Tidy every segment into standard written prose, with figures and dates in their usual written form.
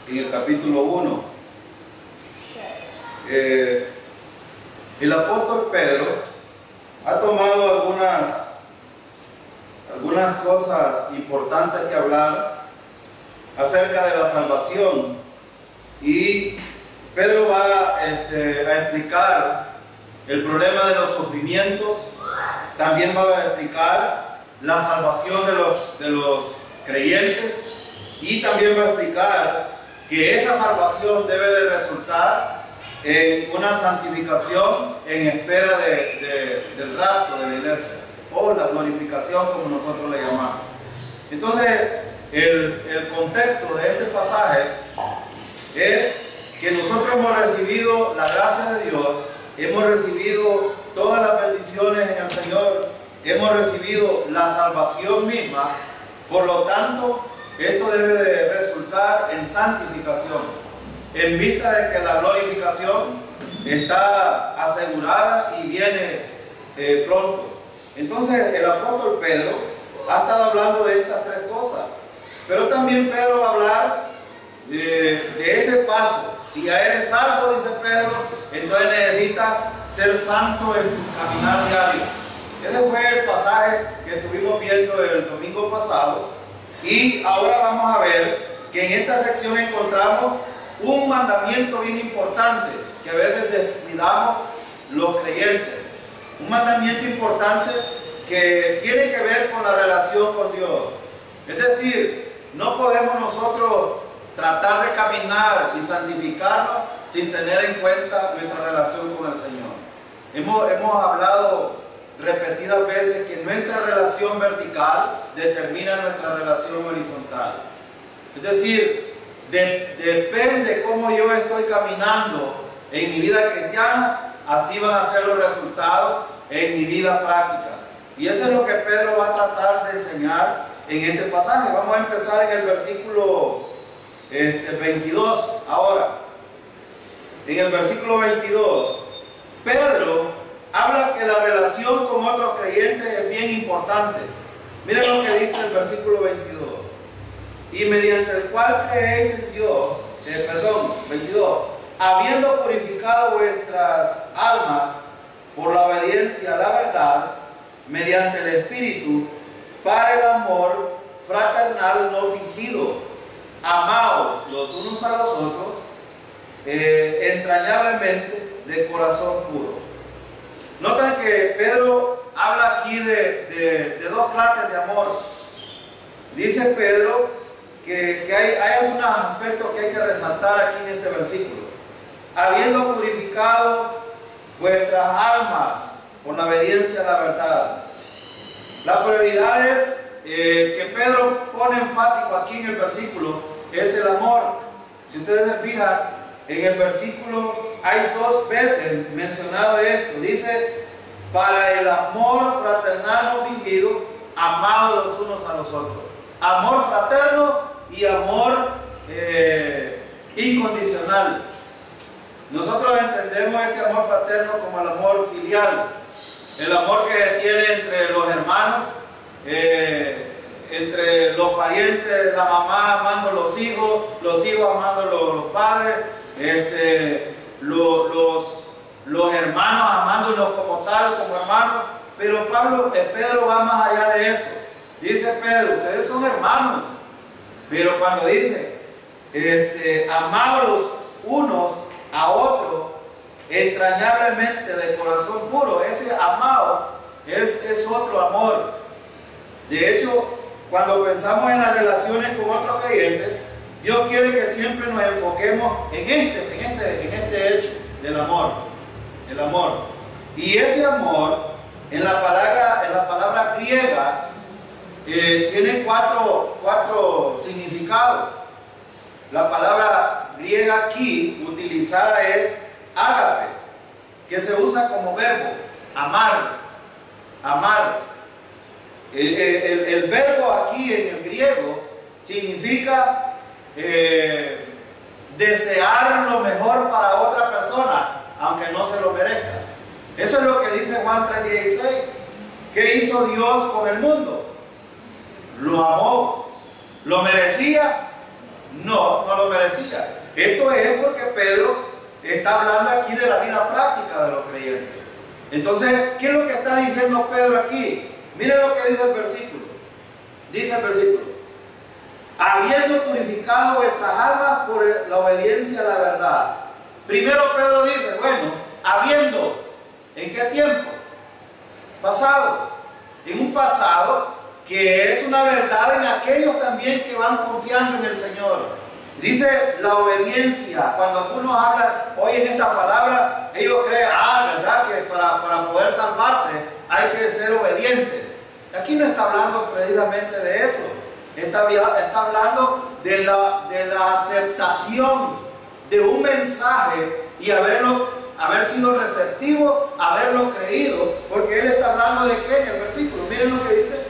en el capítulo 1. El apóstol Pedro ha tomado algunas cosas importantes que hablar acerca de la salvación, y Pedro va a explicar el problema de los sufrimientos. También va a explicar la salvación de los creyentes, y también va a explicar que esa salvación debe de resultar en una santificación en espera del rapto de la iglesia, o la glorificación, como nosotros le llamamos. Entonces, el contexto de este pasaje es que nosotros hemos recibido la gracia de Dios, hemos recibido todas las bendiciones en el Señor, hemos recibido la salvación misma. Por lo tanto, esto debe de resultar en santificación, en vista de que la glorificación está asegurada y viene pronto. Entonces, el apóstol Pedro ha estado hablando de estas tres cosas, pero también Pedro va a hablar de ese paso. Si ya eres salvo, dice Pedro, entonces necesitas ser santo en tu caminar diario. Ese fue el pasaje que estuvimos viendo el domingo pasado, y ahora vamos a ver que en esta sección encontramos un mandamiento bien importante que a veces descuidamos los creyentes. Un mandamiento importante que tiene que ver con la relación con Dios. Es decir, no podemos nosotros tratar de caminar y santificarnos sin tener en cuenta nuestra relación con el Señor. Hemos hablado repetidas veces que nuestra relación vertical determina nuestra relación horizontal. Es decir, depende cómo yo estoy caminando en mi vida cristiana, así van a ser los resultados en mi vida práctica. Y eso es lo que Pedro va a tratar de enseñar en este pasaje. Vamos a empezar en el versículo 22 ahora. En el versículo 22, Pedro habla que la relación con otros creyentes es bien importante. Miren lo que dice el versículo 22. Y mediante el cual creéis en Dios, 22, habiendo purificado vuestras almas por la obediencia a la verdad, mediante el Espíritu, para el amor fraternal no fingido, amaos los unos a los otros, entrañablemente de corazón puro. Notan que Pedro habla aquí de dos clases de amor. Dice Pedro que hay algunos aspectos que hay que resaltar aquí en este versículo. Habiendo purificado vuestras almas por la obediencia a la verdad. La prioridad es que Pedro pone enfático aquí en el versículo es el amor. Si ustedes se fijan, en el versículo hay dos veces mencionado esto. Dice, para el amor fraternal no fingido, amados los unos a los otros. Amor fraterno y amor incondicional. Nosotros entendemos este amor fraterno como el amor filial, el amor que tiene entre los hermanos, entre los parientes, la mamá amando a los hijos amando a los padres, los hermanos amándonos como tal, como hermanos. Pero Pedro va más allá de eso. Dice Pedro, ustedes son hermanos, pero cuando dice amados unos a otros entrañablemente de corazón puro, ese amado es otro amor. De hecho, cuando pensamos en las relaciones con otros creyentes, Dios quiere que siempre nos enfoquemos en este hecho del amor. El amor. Y ese amor, en la palabra griega, tiene cuatro significados. La palabra griega aquí utilizada es ágape, que se usa como verbo, amar. El verbo aquí en el griego significa desear lo mejor para otra persona, aunque no se lo merezca. Eso es lo que dice Juan 3:16. ¿Qué hizo Dios con el mundo? Lo amó. ¿Lo merecía? No No, no lo merecía. Esto es porque Pedro está hablando aquí de la vida práctica de los creyentes. Entonces, ¿qué es lo que está diciendo Pedro aquí? Miren lo que dice el versículo. Dice el versículo: habiendo purificado vuestras almas por la obediencia a la verdad. Primero Pedro dice, bueno, habiendo, ¿en qué tiempo? Pasado. En un pasado que es una verdad en aquellos también que van confiando en el Señor. Dice la obediencia. Cuando algunos hablan hoy en esta palabra, ellos creen, ¿verdad? Que para poder salvarse hay que ser obediente. Aquí no está hablando precisamente de eso. Está hablando de la aceptación de un mensaje y haber sido receptivo, haberlo creído. Porque él está hablando de qué en el versículo. Miren lo que dice.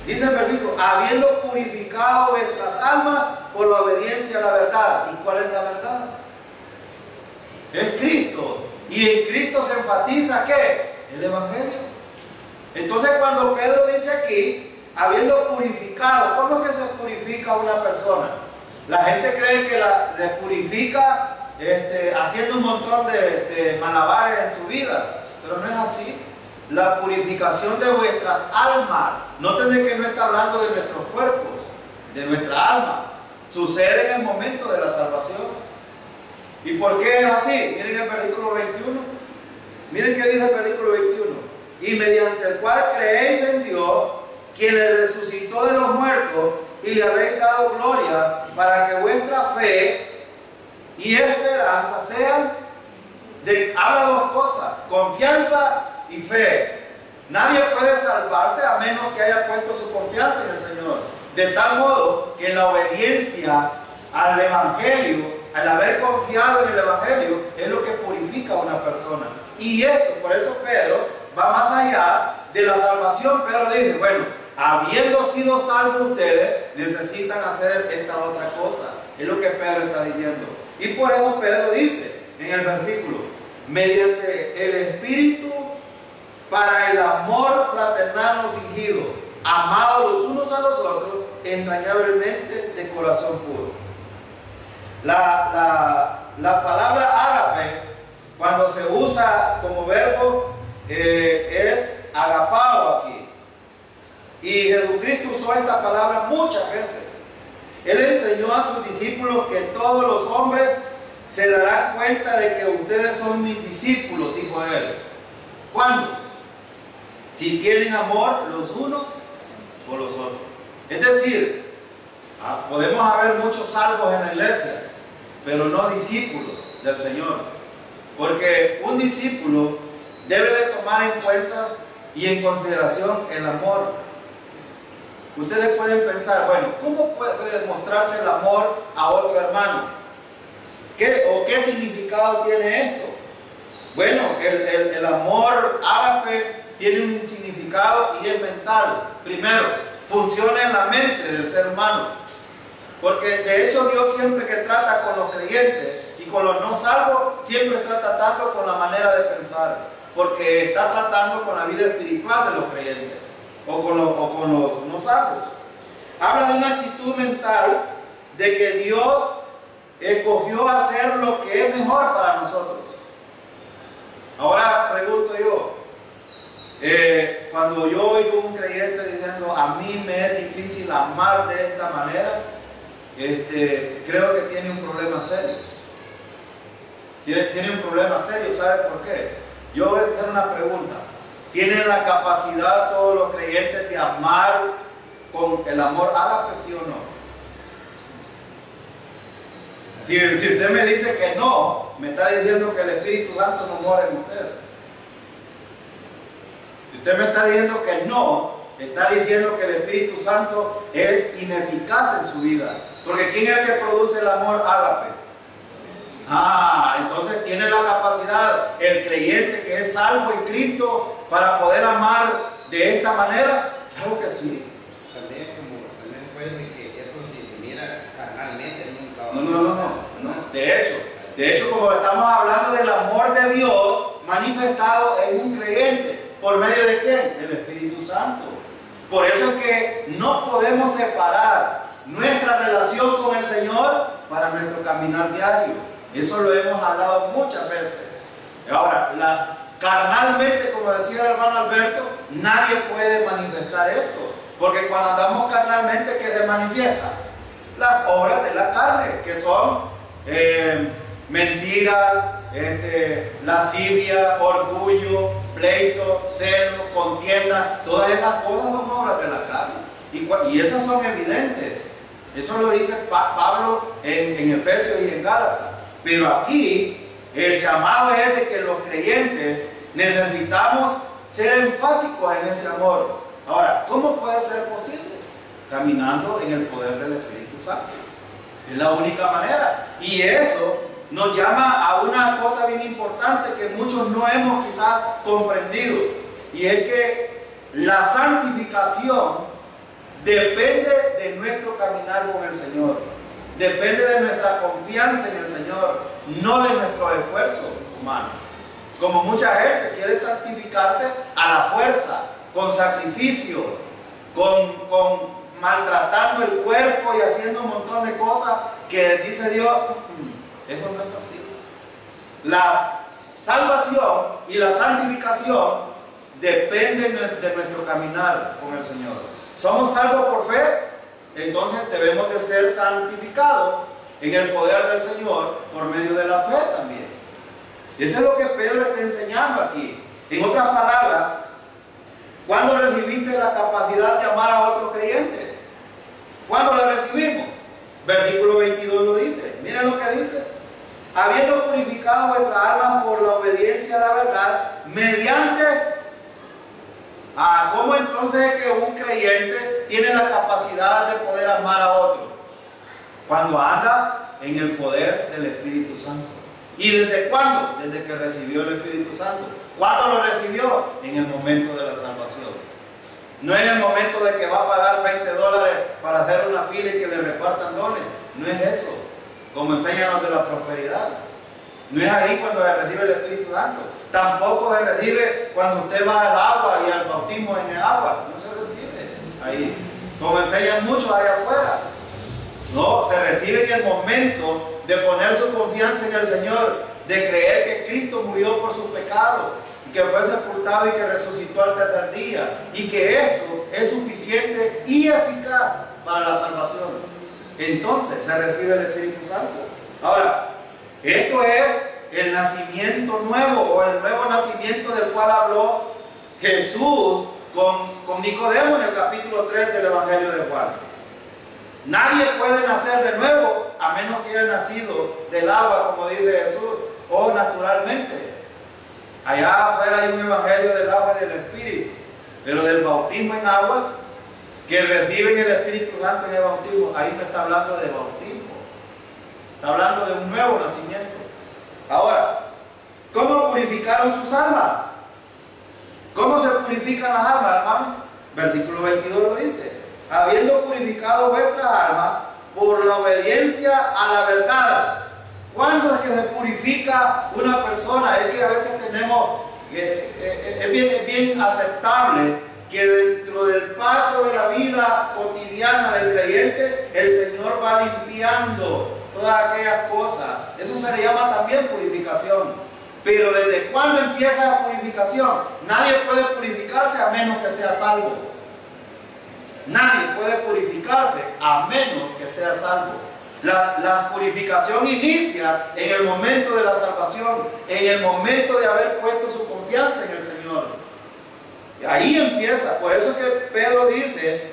Dice el versículo: habiendo purificado vuestras almas por la obediencia a la verdad. ¿Y cuál es la verdad? Es Cristo. Y en Cristo se enfatiza ¿qué? El Evangelio. Entonces cuando Pedro dice aquí, habiendo purificado, ¿cómo es que se purifica una persona? La gente cree que se purifica haciendo un montón de malabares en su vida, pero no es así. La purificación de vuestras almas, noten que no está hablando de nuestros cuerpos, de nuestra alma, sucede en el momento de la salvación. ¿Y por qué es así? Miren el versículo 21. Miren qué dice el versículo 21. Y mediante el cual creéis en Dios, quien le resucitó de los muertos y le habéis dado gloria, para que vuestra fe y esperanza sean habla dos cosas: confianza y fe. Nadie puede salvarse a menos que haya puesto su confianza en el Señor. De tal modo que la obediencia al Evangelio, al haber confiado en el Evangelio, es lo que purifica a una persona. Y esto, por eso Pedro va más allá de la salvación. Pedro dice, bueno, habiendo sido salvos ustedes, necesitan hacer esta otra cosa. Es lo que Pedro está diciendo. Y por eso Pedro dice en el versículo: mediante el Espíritu, para el amor fraternal no fingido, amados los unos a los otros, entrañablemente de corazón puro. La palabra ágape, cuando se usa como verbo, es agapao aquí. Y Jesucristo usó esta palabra muchas veces. Él enseñó a sus discípulos que todos los hombres se darán cuenta de que ustedes son mis discípulos, dijo él. ¿Cuándo? Si tienen amor los unos por los otros. Es decir, podemos haber muchos salvos en la iglesia, pero no discípulos del Señor. Porque un discípulo debe de tomar en cuenta y en consideración el amor. Ustedes pueden pensar, bueno, ¿cómo puede demostrarse el amor a otro hermano? ¿Qué significado tiene esto? Bueno, el amor ágape tiene un significado y es mental. Primero, funciona en la mente del ser humano. Porque de hecho Dios siempre que trata con los creyentes y con los no salvos, siempre está tratando con la manera de pensar. Porque está tratando con la vida espiritual de los creyentes o con los no salvos. Habla de una actitud mental de que Dios escogió hacer lo que es mejor para nosotros. Ahora pregunto yo, cuando yo oigo un creyente diciendo, a mí me es difícil amar de esta manera, creo que tiene un problema serio. Tiene un problema serio, ¿sabe por qué? Yo voy a hacer una pregunta. ¿Tienen la capacidad todos los creyentes de amar con el amor ágape, sí o no? Si usted me dice que no, me está diciendo que el Espíritu Santo no mora en usted. Si usted me está diciendo que no, está diciendo que el Espíritu Santo es ineficaz en su vida. Porque ¿quién es el que produce el amor ágape? Entonces tiene la capacidad el creyente que es salvo en Cristo para poder amar de esta manera. Claro que sí. También puede que eso se mira carnalmente, nunca. No. De hecho, como estamos hablando del amor de Dios manifestado en un creyente, ¿por medio de quién? Del Espíritu Santo. Por eso es que no podemos separar nuestra relación con el Señor para nuestro caminar diario. Eso lo hemos hablado muchas veces. Ahora, carnalmente, como decía el hermano Alberto, nadie puede manifestar esto. Porque cuando andamos carnalmente, ¿qué se manifiesta? Las obras de la carne, que son mentira, lascivia, orgullo, pleito, celo, contienda. Todas esas cosas son obras de la carne. Y esas son evidentes. Eso lo dice Pablo en Efesios y en Gálatas. Pero aquí el llamado es de que los creyentes necesitamos ser enfáticos en ese amor. Ahora, ¿cómo puede ser posible? Caminando en el poder del Espíritu Santo. Es la única manera. Y eso nos llama a una cosa bien importante que muchos no hemos quizás comprendido. Y es que la santificación depende de nuestro caminar con el Señor. Depende de nuestra confianza en el Señor, no de nuestro esfuerzo humano. Como mucha gente quiere santificarse a la fuerza, con sacrificio, con maltratando el cuerpo y haciendo un montón de cosas que dice Dios, eso no es así. La salvación y la santificación dependen de nuestro caminar con el Señor. Somos salvos por fe, entonces debemos de ser santificados en el poder del Señor por medio de la fe también. Y esto es lo que Pedro está enseñando aquí. En otras palabras, ¿cuándo recibiste la capacidad de amar a otro creyente? ¿Cuándo la recibimos? Versículo 22 lo dice. Miren lo que dice. Habiendo purificado vuestra alma por la obediencia a la verdad, mediante... ¿cómo entonces es que un creyente tiene la capacidad de poder amar a otro? Cuando anda en el poder del Espíritu Santo. ¿Y desde cuándo? Desde que recibió el Espíritu Santo. ¿Cuándo lo recibió? En el momento de la salvación. No en el momento de que va a pagar $20 para hacer una fila y que le repartan dones. No es eso. Como enseñan los de la prosperidad. No es ahí cuando se recibe el Espíritu Santo. Tampoco se recibe cuando usted va al agua y al bautismo en el agua. No se recibe ahí. Como enseñan muchos allá afuera. No, se recibe en el momento de poner su confianza en el Señor, de creer que Cristo murió por sus pecados, y que fue sepultado y que resucitó al tercer día, y que esto es suficiente y eficaz para la salvación. Entonces se recibe el Espíritu Santo. Ahora, esto es el nacimiento nuevo, o el nuevo nacimiento del cual habló Jesús con Nicodemo en el capítulo 3 del Evangelio de Juan. Nadie puede nacer de nuevo a menos que haya nacido del agua, como dice Jesús, o naturalmente. Allá afuera hay un evangelio del agua y del Espíritu, pero del bautismo en agua, que reciben el Espíritu Santo en el bautismo, ahí no está hablando de bautismo, está hablando de un nuevo nacimiento. Ahora, ¿cómo purificaron sus almas? ¿Cómo se purifican las almas, hermano? Versículo 22 lo dice. Habiendo purificado vuestra alma por la obediencia a la verdad. ¿Cuándo es que se purifica una persona? Es que a veces tenemos, es bien aceptable que dentro del paso de la vida cotidiana del creyente, el Señor va limpiando todas aquellas cosas. Eso se le llama también purificación. Pero ¿desde cuándo empieza la purificación? Nadie puede purificarse a menos que sea salvo. Nadie puede purificarse a menos que sea salvo. La purificación inicia en el momento de la salvación, en el momento de haber puesto su confianza en el Señor. Y ahí empieza. Por eso que Pedro dice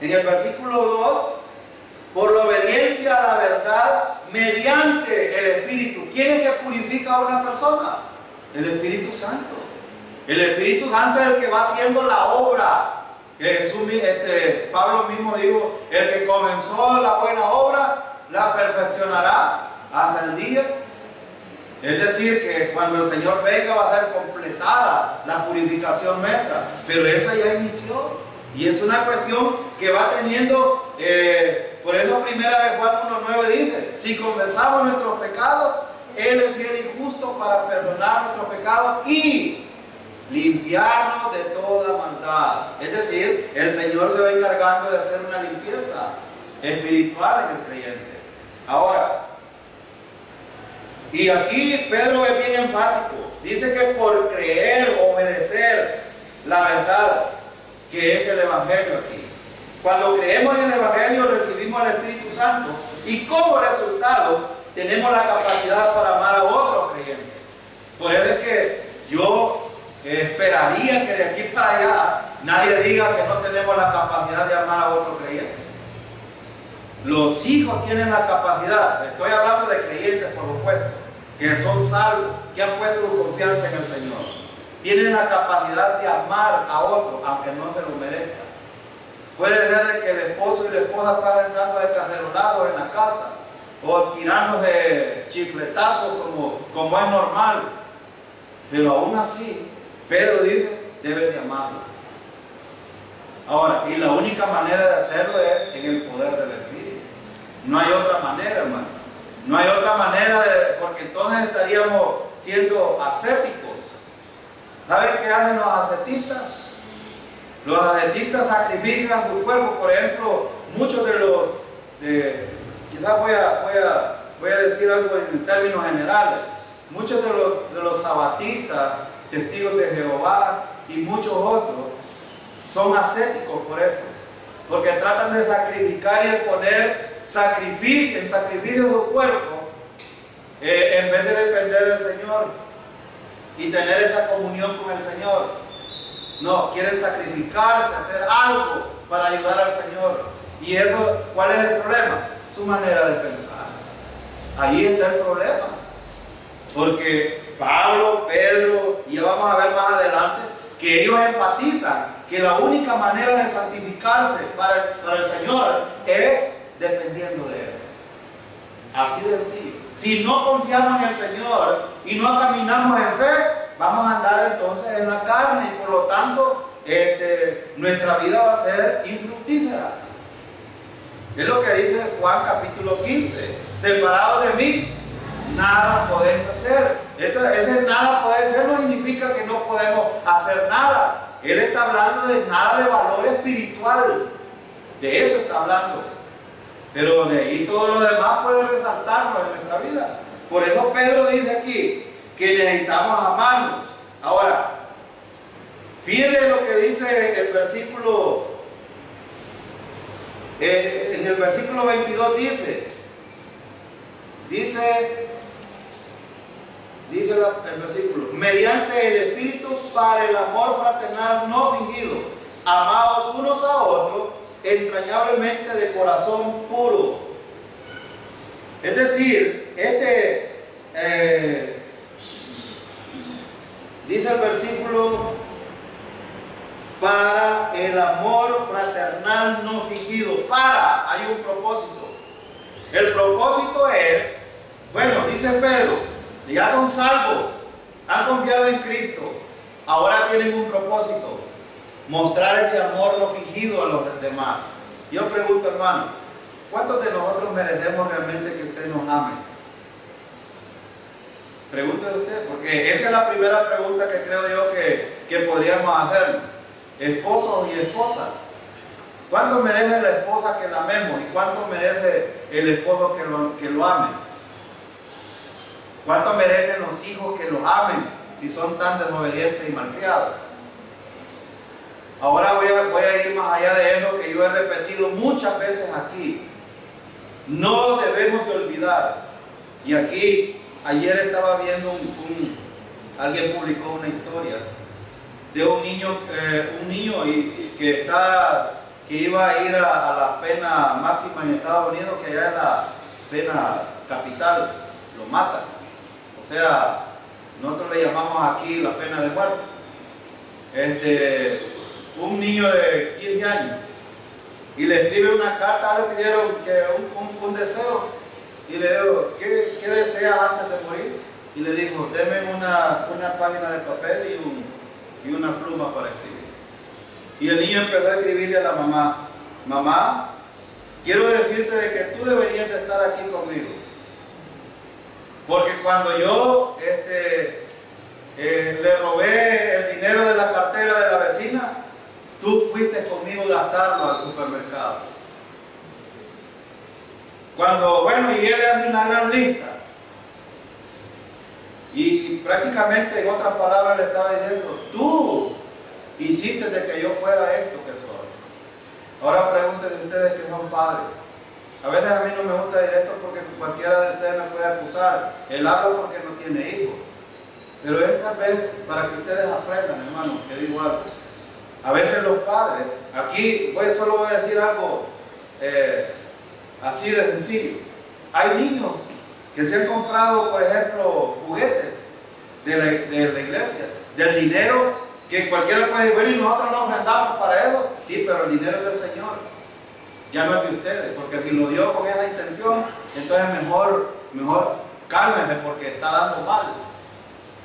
en el versículo 2, por la obediencia a la verdad mediante el Espíritu. ¿Quién es que purifica a una persona? El Espíritu Santo. El Espíritu Santo es el que va haciendo la obra. Pablo mismo dijo, el que comenzó la buena obra la perfeccionará hasta el día. Es decir, que cuando el Señor venga va a ser completada la purificación nuestra, pero esa ya inició y es una cuestión que va teniendo, por eso primera de Juan 1:9 dice, si confesamos nuestros pecados, Él es fiel y justo para perdonar nuestros pecados y limpiarnos de toda maldad. Es decir, el Señor se va encargando de hacer una limpieza espiritual en el creyente. Ahora, Y aquí Pedro es bien enfático. Dice que por creer, obedecer la verdad que es el Evangelio aquí. Cuando creemos en el Evangelio recibimos el Espíritu Santo y como resultado tenemos la capacidad para amar a otros creyentes. Por eso es que yo esperaría que de aquí para allá nadie diga que no tenemos la capacidad de amar a otro creyente. Los hijos tienen la capacidad, estoy hablando de creyentes por supuesto, que son salvos, que han puesto su confianza en el Señor. Tienen la capacidad de amar a otro, aunque no se lo merezca. Puede ser de que el esposo y la esposa pasen dando de cacerolados en la casa, o tirándose chifletazos como es normal. Pero aún así, Pedro dice, debes de amarlo. Ahora, y la única manera de hacerlo es en el poder del Espíritu. No hay otra manera, hermano. No hay otra manera porque entonces estaríamos siendo ascéticos. ¿Saben qué hacen los ascetistas? Los ascetistas sacrifican su cuerpo. Por ejemplo, muchos de los, quizás voy a decir algo en términos generales, muchos de los sabatistas, testigos de Jehová y muchos otros, son ascéticos por eso, porque tratan de sacrificar y de poner en sacrificio su cuerpo, en vez de depender del Señor y tener esa comunión con el Señor. No, quieren sacrificarse, hacer algo para ayudar al Señor. Y eso, ¿cuál es el problema? Su manera de pensar. Ahí está el problema. Porque Pablo, Pedro, y ya vamos a ver más adelante, que ellos enfatizan que la única manera de santificarse para el Señor es dependiendo de Él. Así de sencillo. Si no confiamos en el Señor y no caminamos en fe, vamos a andar entonces en la carne y por lo tanto nuestra vida va a ser infructífera. Es lo que dice Juan capítulo 15. Separados de mí, nada podéis hacer. Ese nada poder hacer no significa que no podemos hacer nada. Él está hablando de nada de valor espiritual. De eso está hablando. Pero de ahí todo lo demás puede resaltarnos en nuestra vida. Por eso Pedro dice aquí que necesitamos amarnos. Ahora, fíjense lo que dice el versículo, en el versículo 22 dice el versículo, mediante el Espíritu para el amor fraternal no fingido, amados unos a otros, entrañablemente de corazón puro. Es decir, dice el versículo, para el amor fraternal no fingido. Hay un propósito. El propósito es, bueno, dice Pedro, ya son salvos, han confiado en Cristo, ahora tienen un propósito: mostrar ese amor no fingido a los demás. Yo pregunto, hermano, ¿cuántos de nosotros merecemos realmente que usted nos ame? Pregúntese usted, porque esa es la primera pregunta que creo yo que podríamos hacer. Esposos y esposas, ¿cuánto merece la esposa que la amemos? ¿Y cuánto merece el esposo que lo ame? ¿Cuánto merecen los hijos que los amen si son tan desobedientes y malcriados? Ahora voy a ir más allá de eso que yo he repetido muchas veces aquí. No debemos de olvidar. Y aquí, ayer estaba viendo alguien publicó una historia de un niño que iba a ir a la pena máxima en Estados Unidos, que allá es la pena capital, lo matan. O sea, nosotros le llamamos aquí la pena de muerte. Un niño de 15 años y le escribe una carta, le pidieron un deseo y le dijo, ¿qué deseas antes de morir? Y le dijo, deme una página de papel y una pluma para escribir. Y el niño empezó a escribirle a la mamá, mamá, quiero decirte de que tú deberías de estar aquí conmigo, porque cuando yo le robé el dinero de la cartera de la vecina, tú fuiste conmigo a gastarlo al supermercado. Y él le hace una gran lista. prácticamente en otras palabras le estaba diciendo, tú hiciste de que yo fuera esto que soy. Ahora pregúntense ustedes que son padres. A veces a mí no me gusta decir esto porque cualquiera de ustedes me puede acusar. Él habla porque no tiene hijos. Pero es tal vez para que ustedes aprendan, hermano, que digo algo. A veces los padres, aquí solo voy a decir algo así de sencillo. Hay niños que se han comprado, por ejemplo, juguetes de la iglesia, del dinero que cualquiera puede decir, bueno, y nosotros no ofrendamos para eso. Sí, pero el dinero es del Señor, ya no es de ustedes, porque si lo dio con esa intención, entonces mejor cálmense porque está dando mal.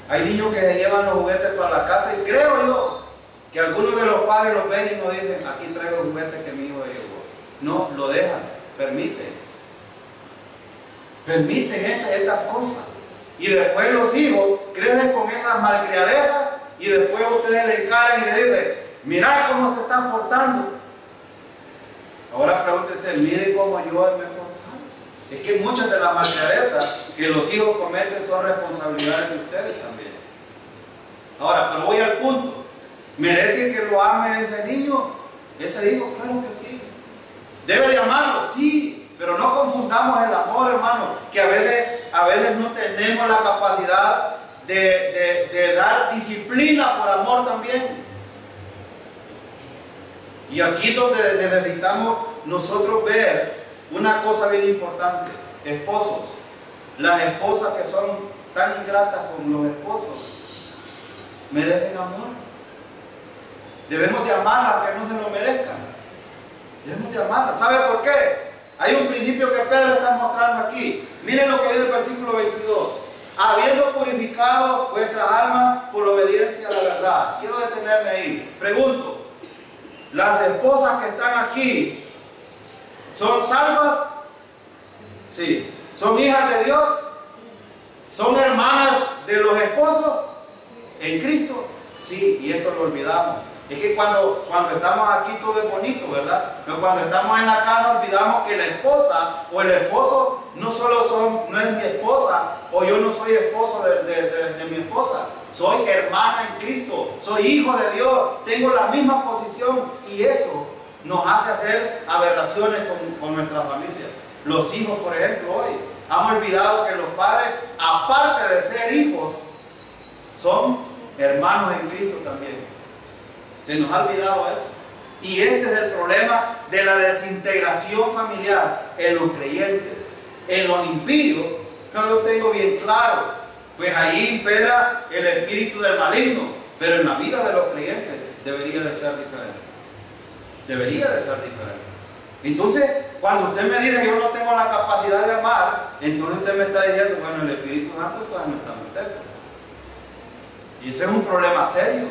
Hay niños que se llevan los juguetes para la casa y creo yo que algunos de los padres los ven y nos dicen, aquí traigo los juguetes que mi hijo llevó. No, lo dejan, permiten estas cosas. Y después los hijos crecen con esas malcriadezas y después ustedes le encaran y le dicen, mirá cómo te están portando. Ahora pregúntate, miren cómo yo me he portado. Es que muchas de las malcriadezas que los hijos cometen son responsabilidades de ustedes también. Ahora, pero voy al punto. ¿Merece que lo ame ese niño? Ese hijo, claro que sí. ¿Debe de amarlo? Sí, pero no confundamos el amor, hermano, que a veces no tenemos la capacidad de dar disciplina por amor también. Y aquí es donde necesitamos nosotros ver una cosa bien importante. Esposos, las esposas que son tan ingratas como los esposos, merecen amor. Debemos de amarlas aunque no se lo merezcan. Debemos de amarlas. ¿Sabe por qué? Hay un principio que Pedro está mostrando aquí. Miren lo que dice el versículo 22. Habiendo purificado vuestras almas por obediencia a la verdad. Quiero detenerme ahí. Pregunto, ¿las esposas que están aquí son salvas? Sí. ¿Son hijas de Dios? ¿Son hermanas de los esposos en Cristo? Sí, y esto lo olvidamos. Es que cuando estamos aquí todo es bonito, ¿verdad? Pero cuando estamos en la casa olvidamos que la esposa o el esposo no es mi esposa, o yo no soy esposo de mi esposa. Soy hermana en Cristo, soy hijo de Dios, tengo la misma posición y eso nos hace hacer aberraciones con nuestra familia. Los hijos, por ejemplo, hoy han olvidado que los padres, aparte de ser hijos, son hermanos en Cristo también. Se nos ha olvidado eso. Y este es el problema de la desintegración familiar en los creyentes. En los impíos no lo tengo bien claro, pues ahí impera el espíritu del maligno, pero en la vida de los creyentes debería de ser diferente. Debería de ser diferente. Entonces, cuando usted me dice que yo no tengo la capacidad de amar, entonces usted me está diciendo, bueno, el Espíritu Santo todavía no está en usted. Y ese es un problema serio.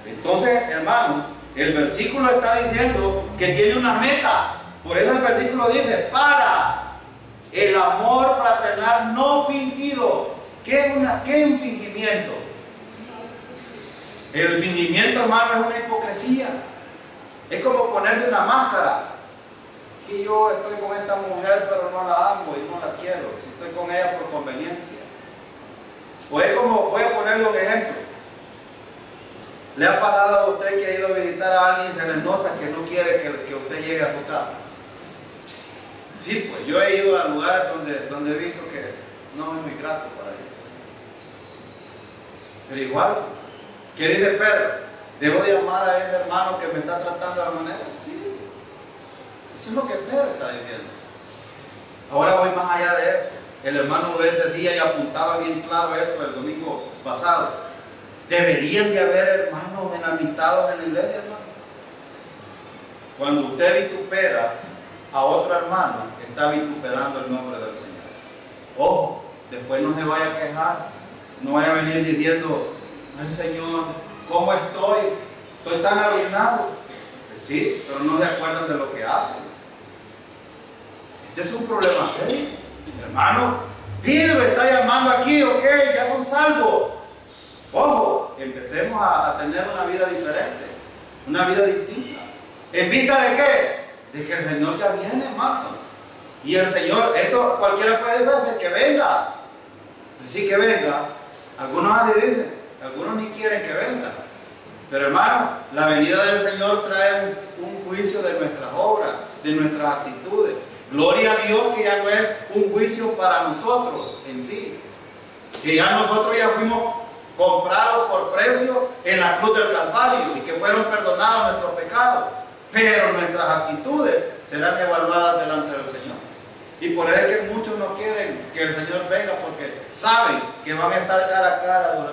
Entonces, hermano, el versículo está diciendo que tiene una meta. Por eso el versículo dice, para el amor fraternal no fingido. ¿Qué es un fingimiento? El fingimiento, hermano, es una hipocresía. Es como ponerse una máscara. Que yo estoy con esta mujer, pero no la amo y no la quiero. Si estoy con ella por conveniencia. O es como, voy a ponerle un ejemplo. ¿Le ha pasado a usted que ha ido a visitar a alguien y se le nota que no quiere que usted llegue a su casa? Sí, pues yo he ido a lugares donde he visto que no es muy grato para ellos. Pero igual, ¿qué dice Pedro? ¿Debo de amar a ese hermano que me está tratando de la manera? Sí. Eso es lo que Pedro está diciendo. Ahora voy más allá de eso. El hermano ve este día y apuntaba bien claro esto el domingo pasado. Deberían de haber hermanos enamitados en la iglesia, hermano. Cuando usted vitupera a otro hermano, está vituperando el nombre del Señor. Ojo, después no se vaya a quejar. No vaya a venir diciendo, ay Señor, ¿cómo estoy? Estoy tan arruinado. Sí, pero no se acuerdan de lo que hacen. Este es un problema serio. Hermano, Pedro está llamando aquí, ok, ya son salvos. Ojo, empecemos a tener una vida diferente, una vida distinta. ¿En vista de qué? De que el Señor ya viene, hermano. Y el Señor, esto cualquiera puede ver, que venga. Sí que venga, Algunos así dicen, algunos ni quieren que venga. Pero hermano, la venida del Señor trae un juicio de nuestras obras, de nuestras actitudes. Gloria a Dios que ya no es un juicio para nosotros en sí. Que ya nosotros ya fuimos comprados por precio en la cruz del Calvario y que fueron perdonados nuestros pecados. Pero nuestras actitudes serán evaluadas delante del Señor. Y por eso es que muchos no quieren que el Señor venga, porque saben que van a estar cara a cara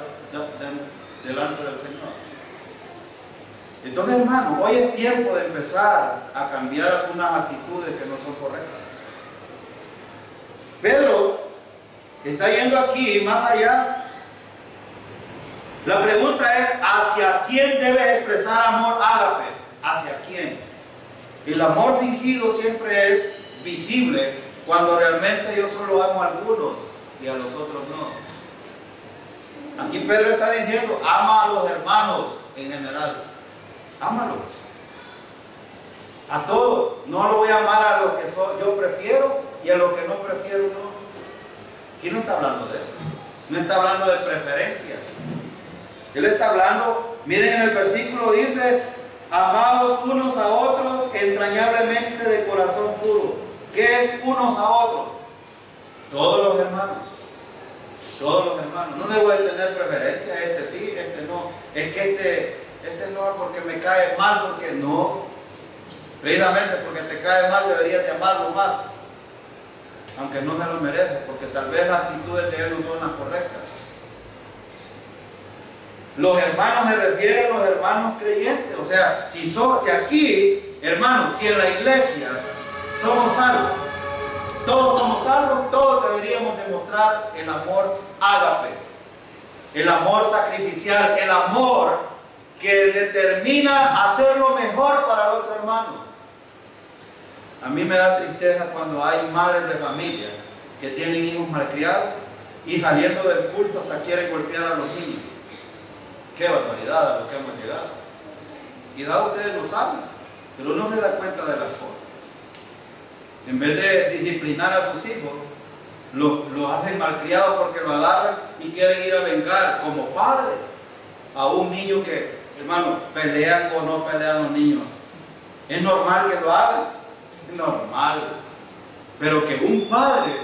delante del Señor. Entonces, hermano, hoy es tiempo de empezar a cambiar algunas actitudes que no son correctas. Pedro está yendo aquí más allá. La pregunta es, ¿hacia quién debes expresar amor ágape? ¿Hacia quién? El amor fingido siempre es visible cuando realmente yo solo amo a algunos y a los otros no. Aquí Pedro está diciendo, ama a los hermanos en general. Ámalos. A todos. No lo voy a amar a los que yo prefiero y a los que no prefiero no. Aquí no está hablando de eso. No está hablando de preferencias. Él está hablando, miren en el versículo dice, amados unos a otros entrañablemente de corazón puro. ¿Qué es unos a otros? Todos los hermanos. Todos los hermanos. No debo de tener preferencia, este sí, este no. Es que este no porque me cae mal, porque no. Precisamente porque te cae mal deberías de amarlo más. Aunque no se lo merece, porque tal vez las actitudes de él no son las correctas. Los hermanos me refieren a los hermanos creyentes. O sea, si aquí, hermanos, si en la iglesia somos salvos, todos somos salvos, todos deberíamos demostrar el amor ágape, el amor sacrificial, el amor que determina hacer lo mejor para el otro hermano. A mí me da tristeza cuando hay madres de familia que tienen hijos malcriados y saliendo del culto hasta quieren golpear a los niños. Qué barbaridad a lo que hemos llegado. Quizás ustedes lo saben, pero no se da cuenta de las cosas. En vez de disciplinar a sus hijos, lo hacen malcriado porque lo agarran y quieren ir a vengar como padre a un niño que, hermano, pelean o no pelean los niños. ¿Es normal que lo hagan? Es normal. Pero que un padre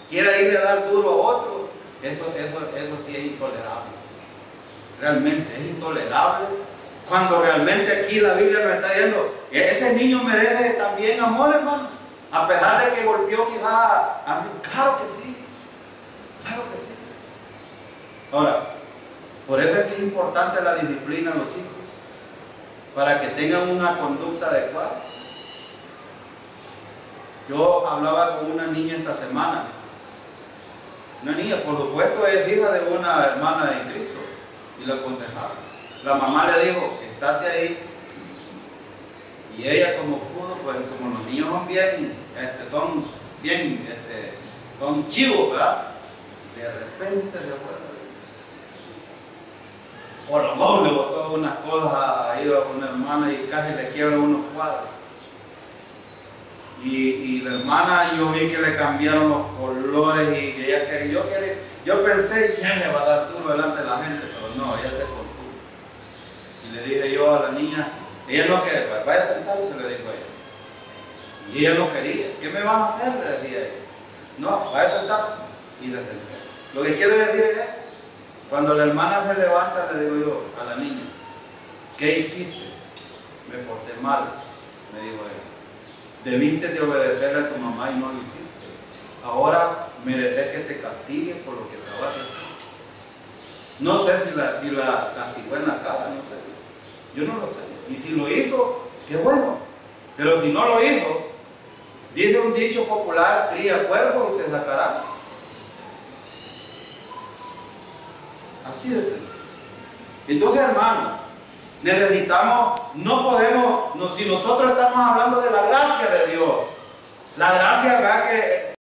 quiera ir a dar duro a otro, eso sí es intolerable. Realmente es intolerable. Cuando realmente aquí la Biblia nos está diciendo, ese niño merece también amor, hermano. A pesar de que golpeó quizás a mí. Claro que sí. Claro que sí. Ahora, por eso es que es importante la disciplina a los hijos, para que tengan una conducta adecuada. Yo hablaba con una niña esta semana. Una niña, por supuesto, es hija de una hermana en Cristo, y la aconsejaba. La mamá le dijo, estate ahí. Y ella como pudo, pues como los niños son chivos, ¿verdad? De repente le botó unas cosas ahí a una hermana y casi le quiebra unos cuadros. Y la hermana, yo vi que le cambiaron los colores y ella quería, yo pensé, ya le va a dar duro delante de la gente, pero no, ella se contuvo. Y le dije yo a la niña, ella no quería, vaya a sentarse, le dijo ella. Y ella no quería. ¿Qué me van a hacer?, le decía ella. No, vaya a sentarse. Y le senté. Lo que quiero decir es, cuando la hermana se levanta, le digo yo a la niña, ¿qué hiciste? Me porté mal, me dijo ella. Debiste de obedecerle a tu mamá y no lo hiciste. Ahora mereces que te castigue por lo que acabas de hacer. No sé si la castigó en la cara, no sé. Yo no lo sé. Y si lo hizo, qué bueno. Pero si no lo hizo, dice un dicho popular, cría cuervo y te sacará. Así de sencillo. Entonces, hermano, necesitamos, no podemos, si nosotros estamos hablando de la gracia de Dios, la gracia, ¿verdad? Que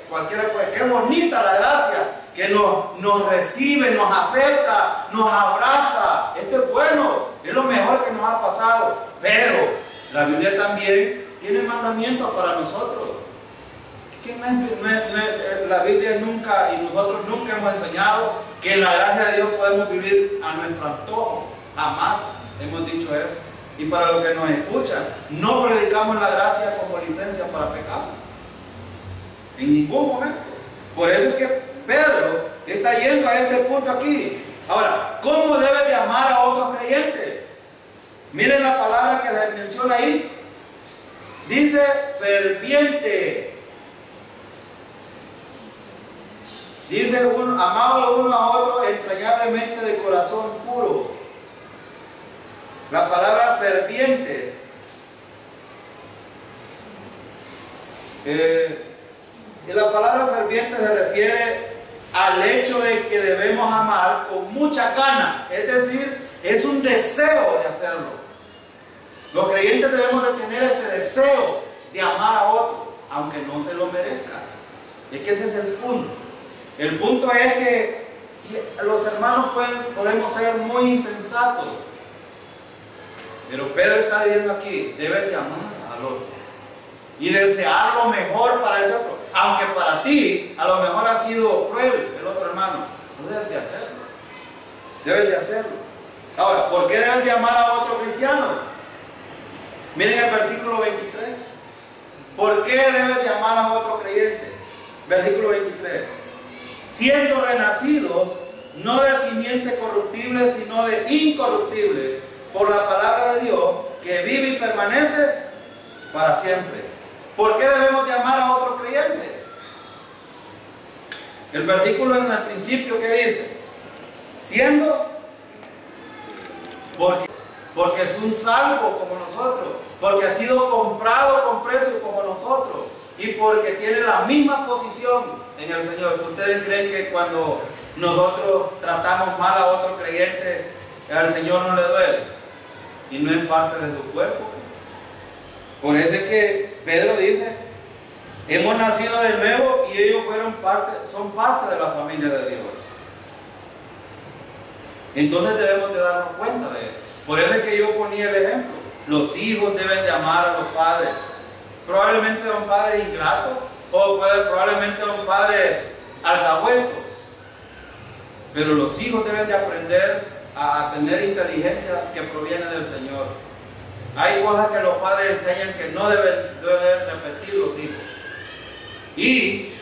cualquiera puede, qué bonita la gracia, que nos recibe, nos acepta, nos abraza. Esto es bueno, es lo mejor que nos ha pasado. Pero la Biblia también tiene mandamientos para nosotros. Que la Biblia nunca, y nosotros nunca hemos enseñado que en la gracia de Dios podemos vivir a nuestro antojo. Jamás hemos dicho eso. Y para los que nos escuchan, no predicamos la gracia como licencia para pecar. En ningún momento. Por eso es que Pedro está yendo a este punto aquí. Ahora, ¿cómo debes de amar a otros creyentes? Miren la palabra que les menciona ahí. Dice ferviente. Dice amados uno a otro entrañablemente de corazón puro. La palabra ferviente y la palabra ferviente se refiere al hecho de que debemos amar con muchas ganas, es decir, es un deseo de hacerlo. Los creyentes debemos de tener ese deseo de amar a otro, aunque no se lo merezca. Es que ese es el punto. El punto es que los hermanos podemos ser muy insensatos, pero Pedro está diciendo aquí, debes de amar al otro y desear lo mejor para ese otro, aunque para ti a lo mejor ha sido cruel el otro hermano, no debes de hacerlo, debes de hacerlo. Ahora, ¿por qué debes de amar a otro cristiano? Miren el versículo 23. ¿Por qué debes de amar a otro creyente? Versículo 23. Siendo renacido, no de simiente corruptible, sino de incorruptible, por la palabra de Dios, que vive y permanece para siempre. ¿Por qué debemos de amar a otro creyente? El versículo en el principio, ¿qué dice? Siendo, porque es un salvo como nosotros, porque ha sido comprado con precio como nosotros, y porque tiene la misma posición en el Señor. ¿Ustedes creen que cuando nosotros tratamos mal a otro creyente, al Señor no le duele? Y no es parte de su cuerpo. Por eso es que Pedro dice, hemos nacido de nuevo y ellos son parte de la familia de Dios. Entonces debemos de darnos cuenta de eso. Por eso es que yo ponía el ejemplo. Los hijos deben de amar a los padres. Probablemente a un padre ingrato, o probablemente a un padre alcahueto. Pero los hijos deben de aprender a tener inteligencia que proviene del Señor. Hay cosas que los padres enseñan que no deben repetir los hijos. Y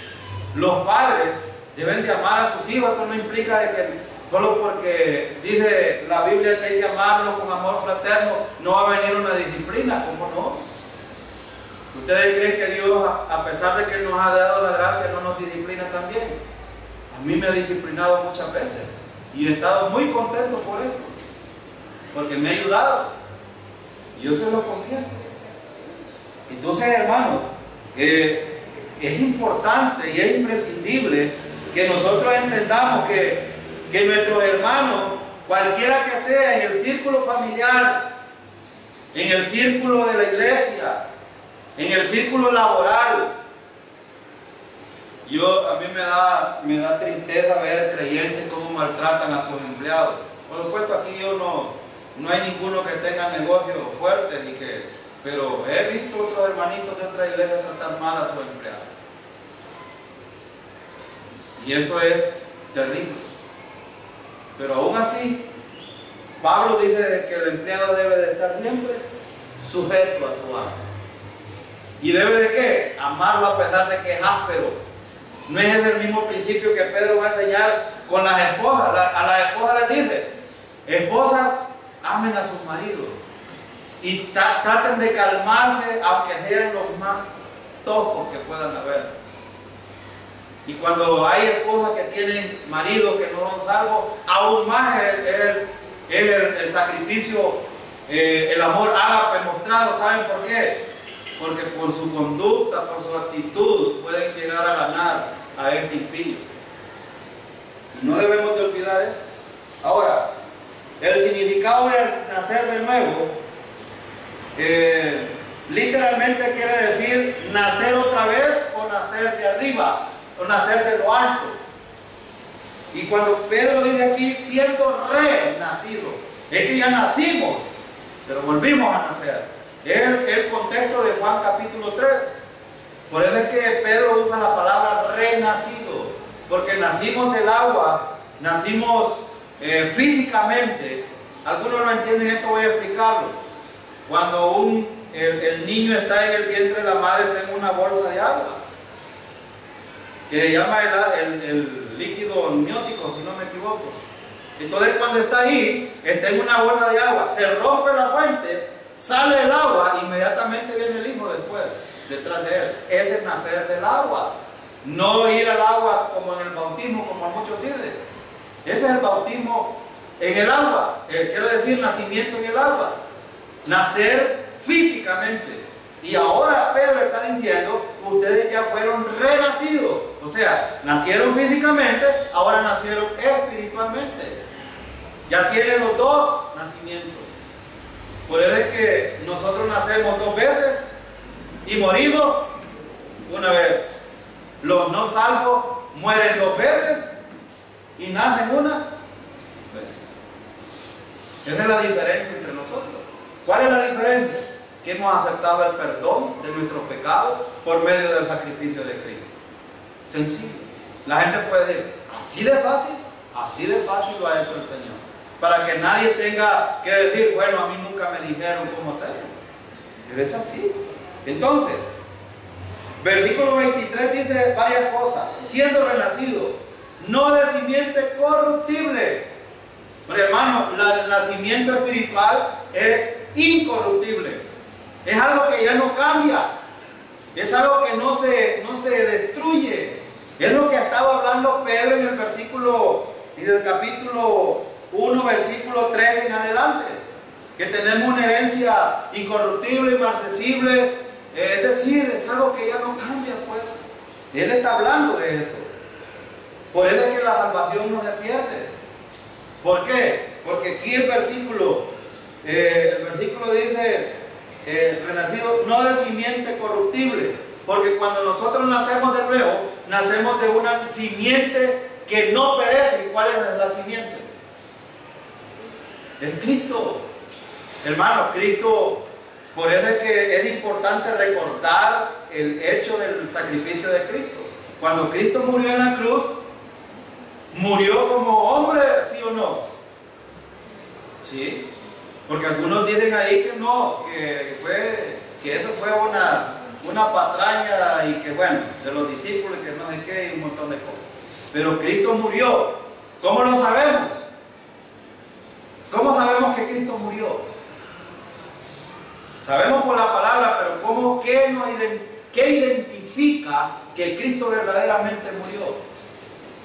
los padres deben de amar a sus hijos. Esto no implica de que solo porque dice la Biblia que hay que amarlo con amor fraterno, no va a venir una disciplina. ¿Cómo no? ¿Ustedes creen que Dios, a pesar de que nos ha dado la gracia, no nos disciplina también? A mí me ha disciplinado muchas veces y he estado muy contento por eso, porque me ha ayudado. Y yo se lo confieso. Entonces, hermano, es importante y es imprescindible que nosotros entendamos que nuestros hermanos, cualquiera que sea, en el círculo familiar, en el círculo de la iglesia, en el círculo laboral, a mí me da tristeza ver creyentes cómo maltratan a sus empleados. Por supuesto, aquí no hay ninguno que tenga negocios fuertes, pero he visto otros hermanitos de otra iglesia tratar mal a sus empleados. Y eso es terrible. Pero aún así, Pablo dice que el empleado debe de estar siempre sujeto a su amo. ¿Y debe de qué? Amarlo a pesar de que es áspero. No es el mismo principio que Pedro va a enseñar con las esposas. A las esposas les dice, esposas, amen a sus maridos y traten de calmarse, aunque sean los más toscos que puedan haber. Y cuando hay esposas que tienen maridos que no son salvos, aún más es el sacrificio, el amor ágape mostrado. ¿Saben por qué? Porque por su conducta, por su actitud, pueden llegar a ganar a este impío. Y no debemos de olvidar eso. Ahora, el significado de nacer de nuevo, literalmente quiere decir nacer otra vez o nacer de arriba, o nacer de lo alto. Y cuando Pedro dice aquí, siendo renacido, es que ya nacimos, pero volvimos a nacer. Es el contexto de Juan capítulo 3. Por eso es que Pedro usa la palabra renacido, porque nacimos del agua, nacimos físicamente. Algunos no entienden esto, voy a explicarlo. Cuando el niño está en el vientre de la madre, está en una bolsa de agua, que se llama el líquido amniótico, si no me equivoco. Entonces cuando está ahí, está en una bolsa de agua, se rompe la fuente, sale el agua, inmediatamente viene el hijo después, detrás de él. Ese es nacer del agua, no ir al agua como en el bautismo, como muchos dicen. Ese es el bautismo en el agua, quiero decir nacimiento en el agua, nacer físicamente. Y ahora Pedro está diciendo, ustedes ya fueron renacidos, o sea, nacieron físicamente, ahora nacieron espiritualmente. Ya tienen los dos nacimientos. Por eso es que nosotros nacemos 2 veces y morimos una vez. Los no salvos mueren 2 veces y nacen una vez. Esa es la diferencia entre nosotros. ¿Cuál es la diferencia? Que hemos aceptado el perdón de nuestros pecados por medio del sacrificio de Cristo. Sencillo. La gente puede decir, así de fácil lo ha hecho el Señor. Para que nadie tenga que decir, bueno, a mí nunca me dijeron cómo hacerlo. Pero es así. Entonces, versículo 23 dice varias cosas. Siendo renacido, no de simiente corruptible. Pero hermano, el nacimiento espiritual es incorruptible. Es algo que ya no cambia. Es algo que no se destruye. Es lo que estaba hablando Pedro en el versículo, en el capítulo 1, versículo 13 en adelante. Que tenemos una herencia incorruptible, inmarcesible. Es decir, es algo que ya no cambia, pues. Él está hablando de eso. Por eso es que la salvación no se pierde. ¿Por qué? Porque aquí el versículo dice, renacido no de simiente corruptible, porque cuando nosotros nacemos de nuevo, nacemos de una simiente que no perece. ¿Y cuál es la simiente? Es Cristo. Hermano, Cristo. Por eso es que es importante recordar el hecho del sacrificio de Cristo. Cuando Cristo murió en la cruz, ¿murió como hombre, sí o no? Sí. Porque algunos dicen ahí que no, que eso fue una patraña y que bueno, de los discípulos, que no sé qué, y un montón de cosas. Pero Cristo murió. ¿Cómo lo sabemos? ¿Cómo sabemos que Cristo murió? Sabemos por la palabra, pero ¿qué identifica que Cristo verdaderamente murió?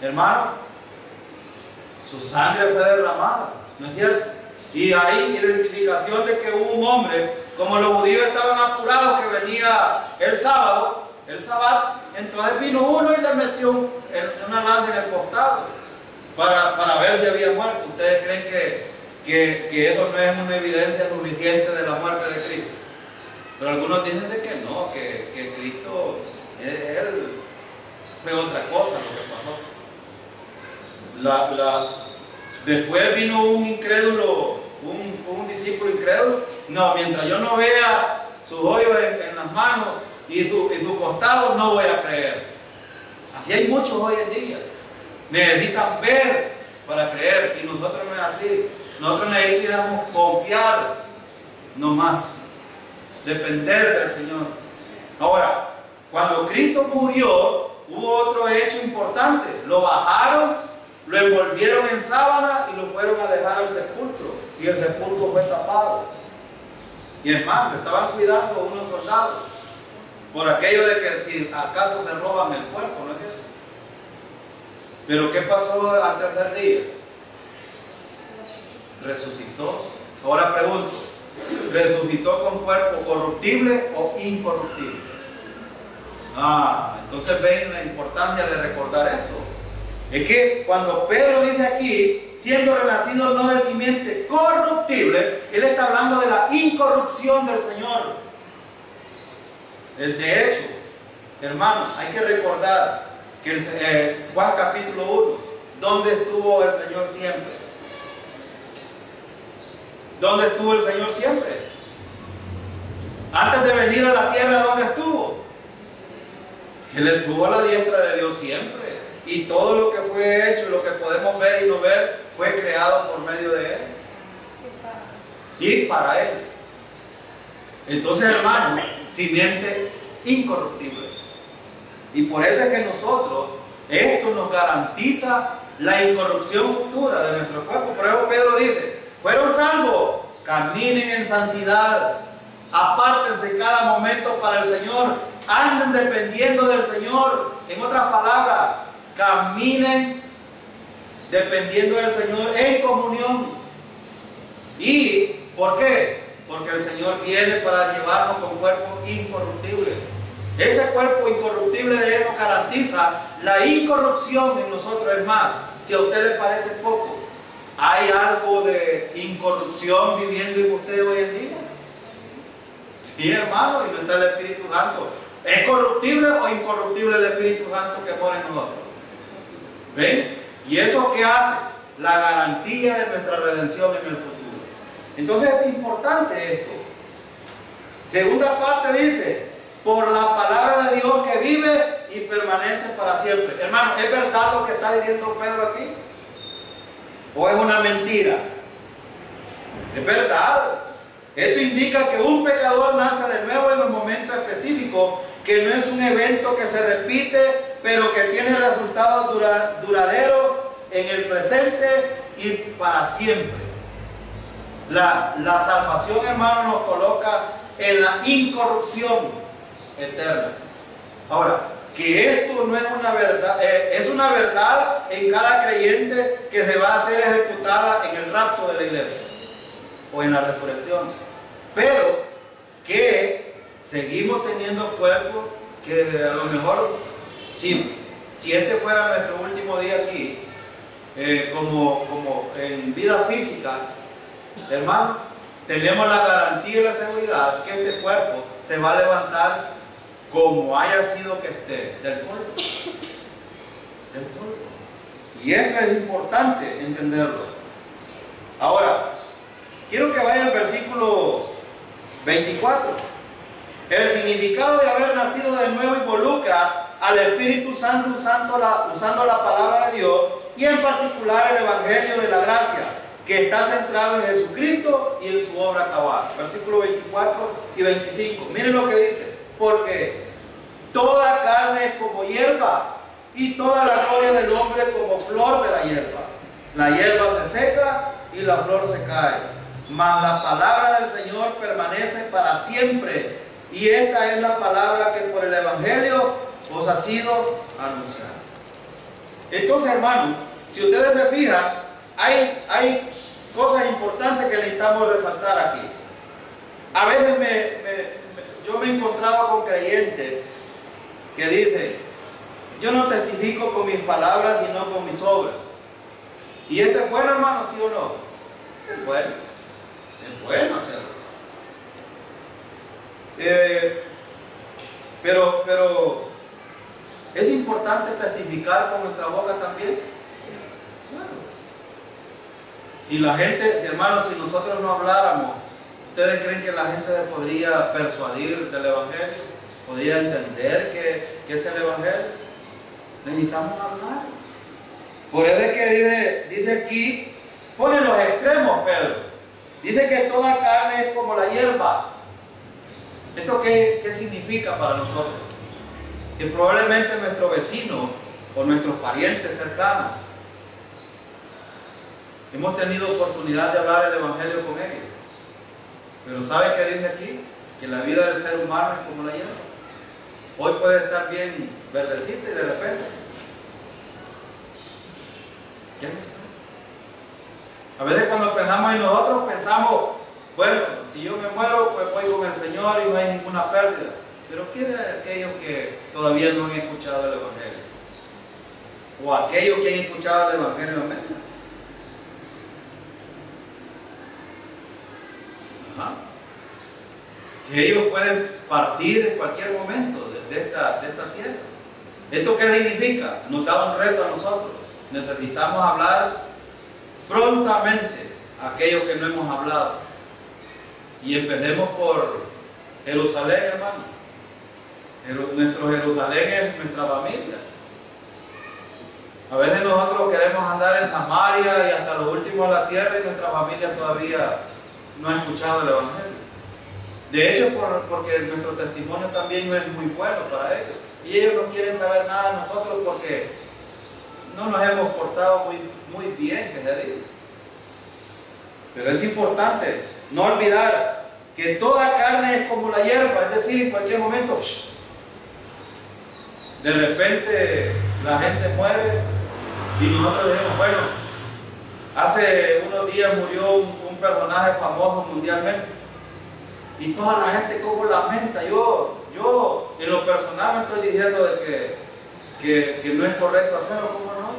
Hermano, su sangre fue derramada, ¿no es cierto? Y hay identificación de que hubo un hombre, como los judíos estaban apurados que venía el sábado, entonces vino uno y le metió una lanza en el costado para ver si había muerto. ¿Ustedes creen que eso no es una evidencia suficiente de la muerte de Cristo? Pero algunos dicen de que no, que Cristo, él fue otra cosa lo que pasó. Después vino un incrédulo, un discípulo incrédulo. No, mientras yo no vea sus hoyos en las manos y su costado, no voy a creer. Así hay muchos hoy en día. Necesitan ver para creer, y nosotros no es así. Nosotros necesitamos confiar, no más, depender del Señor. Ahora, cuando Cristo murió, hubo otro hecho importante. Lo bajaron, lo envolvieron en sábana y lo fueron a dejar al sepulcro. Y el sepulcro fue tapado. Y es más, lo estaban cuidando unos soldados. Por aquello de que si acaso se roban el cuerpo, ¿no es cierto? Pero ¿qué pasó al tercer día? Resucitó. Ahora pregunto, ¿resucitó con cuerpo corruptible o incorruptible? Entonces ven la importancia de recordar esto. Es que cuando Pedro dice aquí, siendo renacido no de simiente corruptible, él está hablando de la incorrupción del Señor. De hecho, hermanos, hay que recordar que Juan capítulo 1, ¿dónde estuvo el Señor siempre? ¿Dónde estuvo el Señor siempre? Antes de venir a la tierra, ¿dónde estuvo? Él estuvo a la diestra de Dios siempre. Y todo lo que fue hecho, lo que podemos ver y no ver, fue creado por medio de Él. Y para Él. Entonces, hermano, simiente incorruptible. Y por eso es que nosotros, esto nos garantiza la incorrupción futura de nuestro cuerpo. Por eso Pedro dice, fueron salvos, caminen en santidad, apártense cada momento para el Señor, anden dependiendo del Señor. En otras palabras, caminen dependiendo del Señor en comunión. ¿Y por qué? Porque el Señor viene para llevarnos con cuerpo incorruptible. Ese cuerpo incorruptible de Él nos garantiza la incorrupción en nosotros. Es más, si a usted le parece poco, ¿hay algo de incorrupción viviendo en usted hoy en día? Sí, hermano, y no está el Espíritu Santo. ¿Es corruptible o incorruptible el Espíritu Santo que mora en nosotros? ¿Ven? ¿Y eso qué hace? La garantía de nuestra redención en el futuro. Entonces es importante esto. Segunda parte dice, por la palabra de Dios que vive y permanece para siempre. Hermano, ¿es verdad lo que está diciendo Pedro aquí? ¿O es una mentira? Es verdad. Esto indica que un pecador nace de nuevo en un momento específico, que no es un evento que se repite, pero que tiene resultados duraderos en el presente y para siempre. La salvación, hermano, nos coloca en la incorrupción eterna. Ahora, que esto no es una verdad, es una verdad en cada creyente que se va a ser ejecutada en el rapto de la iglesia o en la resurrección, pero que seguimos teniendo cuerpos que a lo mejor, si este fuera nuestro último día aquí, como en vida física, hermano, tenemos la garantía y la seguridad que este cuerpo se va a levantar como haya sido que esté, del polvo. Del polvo. Y esto es importante entenderlo. Ahora, quiero que vaya al versículo 24. El significado de haber nacido de nuevo involucra al Espíritu Santo usando la palabra de Dios y en particular el Evangelio de la gracia, que está centrado en Jesucristo y en su obra cabal. Versículo 24 y 25. Miren lo que dice. Porque toda carne es como hierba y toda la gloria del hombre como flor de la hierba. La hierba se seca y la flor se cae, mas la palabra del Señor permanece para siempre. Y esta es la palabra que por el Evangelio os ha sido anunciada. Entonces, hermano, si ustedes se fijan, hay cosas importantes que necesitamos resaltar aquí. A veces yo me he encontrado con creyentes que dicen, yo no testifico con mis palabras sino con mis obras. ¿Y esto es bueno, hermano, sí o no? Es bueno. Es bueno hacerlo. Pero es importante testificar con nuestra boca también. Claro. Si la gente, hermanos, si nosotros no habláramos, ¿ustedes creen que la gente podría persuadir del Evangelio? ¿Podría entender qué es el Evangelio? Necesitamos hablar. Por eso es que dice aquí, pone los extremos, Pedro. Dice que toda carne es como la hierba. ¿Esto qué significa para nosotros? Que probablemente nuestro vecino o nuestros parientes cercanos hemos tenido oportunidad de hablar el Evangelio con ellos. Pero ¿sabe qué dice aquí? Que la vida del ser humano es como la hierba. Hoy puede estar bien verdecita y de repente ya no está. A veces cuando pensamos en nosotros, pensamos, bueno, si yo me muero, pues voy con el Señor y no hay ninguna pérdida. Pero ¿qué de aquellos que todavía no han escuchado el Evangelio? O aquellos que han escuchado el Evangelio apenas. Que ellos pueden partir en cualquier momento de esta tierra. ¿Esto qué significa? Nos da un reto a nosotros. Necesitamos hablar prontamente a aquellos que no hemos hablado. Y empecemos por Jerusalén, hermano. Nuestro Jerusalén es nuestra familia. A veces nosotros queremos andar en Samaria y hasta lo último de la tierra y nuestra familia todavía no ha escuchado el Evangelio. De hecho, porque nuestro testimonio también no es muy bueno para ellos. Y ellos no quieren saber nada de nosotros porque no nos hemos portado muy bien, que se diga. Pero es importante no olvidar que toda carne es como la hierba, es decir, en cualquier momento, de repente la gente muere y nosotros decimos, bueno, hace unos días murió un personaje famoso mundialmente y toda la gente como lamenta. Yo en lo personal me estoy diciendo de que no es correcto hacerlo, ¿cómo no?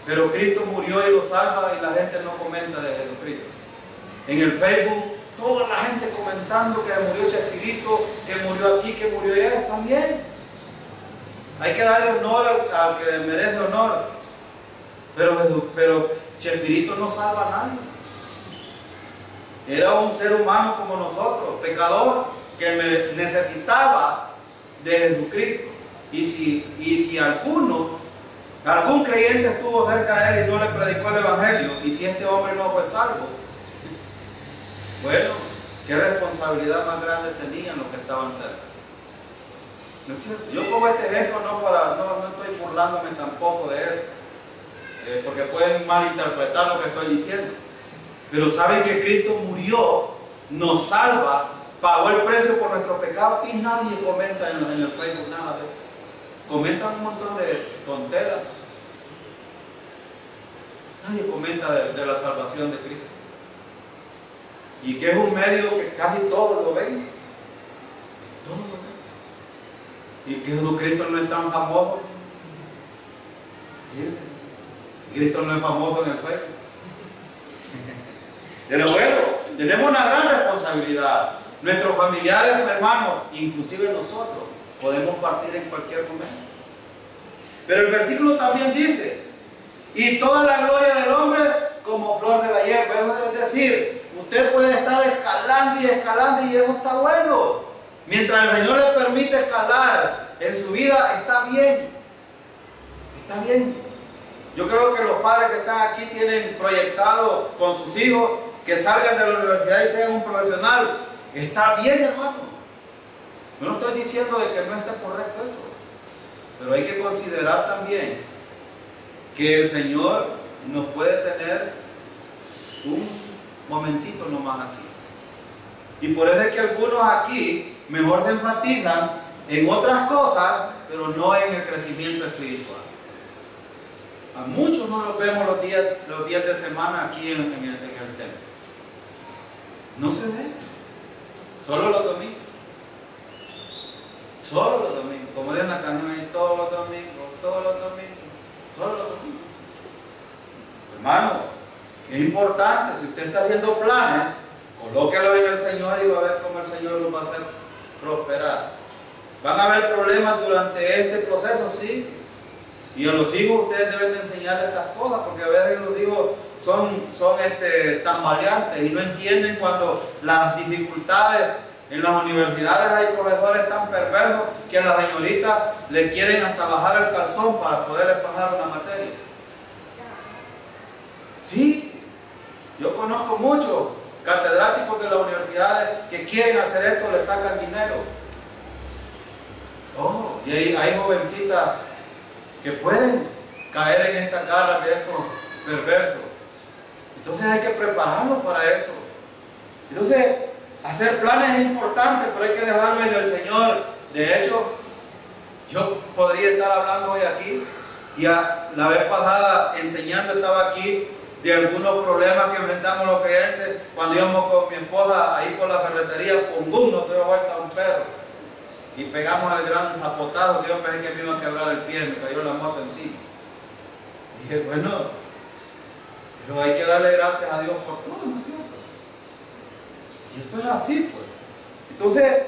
Pero Cristo murió y lo salva y la gente no comenta de Jesucristo. En el Facebook, toda la gente comentando que murió Chespirito, que murió aquí, que murió allá, está bien. Hay que darle honor al que merece honor. Pero Chespirito no salva a nadie. Era un ser humano como nosotros, pecador, que necesitaba de Jesucristo. Y si algún creyente estuvo cerca de él y no le predicó el Evangelio, y si este hombre no fue salvo, bueno, qué responsabilidad más grande tenían los que estaban cerca. ¿No es cierto? Yo pongo este ejemplo no estoy burlándome tampoco de eso, porque pueden malinterpretar lo que estoy diciendo. Pero saben que Cristo murió, nos salva, pagó el precio por nuestro pecado y nadie comenta en el Facebook nada de eso. Comentan un montón de tonteras. Nadie comenta de la salvación de Cristo. Y que es un medio que casi todos lo ven. Todos lo ven. Y que Jesucristo no es tan famoso. Cristo no es famoso en el Facebook. Pero bueno, tenemos una gran responsabilidad. Nuestros familiares, hermanos, inclusive nosotros, podemos partir en cualquier momento. Pero el versículo también dice, y toda la gloria del hombre como flor de la hierba. Es decir, usted puede estar escalando y escalando y eso está bueno. Mientras el Señor le permite escalar en su vida, está bien. Está bien. Yo creo que los padres que están aquí tienen proyectado con sus hijos que salgan de la universidad y sean un profesional. Está bien, hermano. Yo no estoy diciendo de que no está correcto eso. Pero hay que considerar también que el Señor nos puede tener un momentito nomás aquí. Y por eso es que algunos aquí mejor se enfatizan en otras cosas, pero no en el crecimiento espiritual. A muchos no los vemos los días de semana aquí en el templo. No se ve. Solo los domingos. Solo los domingos. Como dice una canción ahí, todos los domingos, solo los domingos. Hermano, es importante, si usted está haciendo planes, colóquelo en el Señor y va a ver cómo el Señor los va a hacer prosperar. Van a haber problemas durante este proceso, sí. Y a los hijos ustedes deben de enseñarles estas cosas, porque a veces los hijos son tambaleantes y no entienden cuando las dificultades en las universidades hay profesores tan perversos que a la señorita le quieren hasta bajar el calzón para poderle pasar una materia. Sí, yo conozco muchos catedráticos de las universidades que quieren hacer esto, le sacan dinero. Oh, y hay jovencitas que pueden caer en esta garra de estos perversos. Entonces hay que prepararlos para eso. Entonces, hacer planes es importante, pero hay que dejarlo en el Señor. De hecho, yo podría estar hablando hoy aquí, y la vez pasada enseñando estaba aquí de algunos problemas que enfrentamos los creyentes cuando íbamos con mi esposa ahí por la ferretería. ¡Pum! Nos dio vuelta un perro y pegamos el gran zapotazo que yo pensé que me iba a quebrar el pie, me cayó la moto encima. Dije, bueno, pero hay que darle gracias a Dios por todo, ¿no es cierto? Y esto es así, pues. Entonces,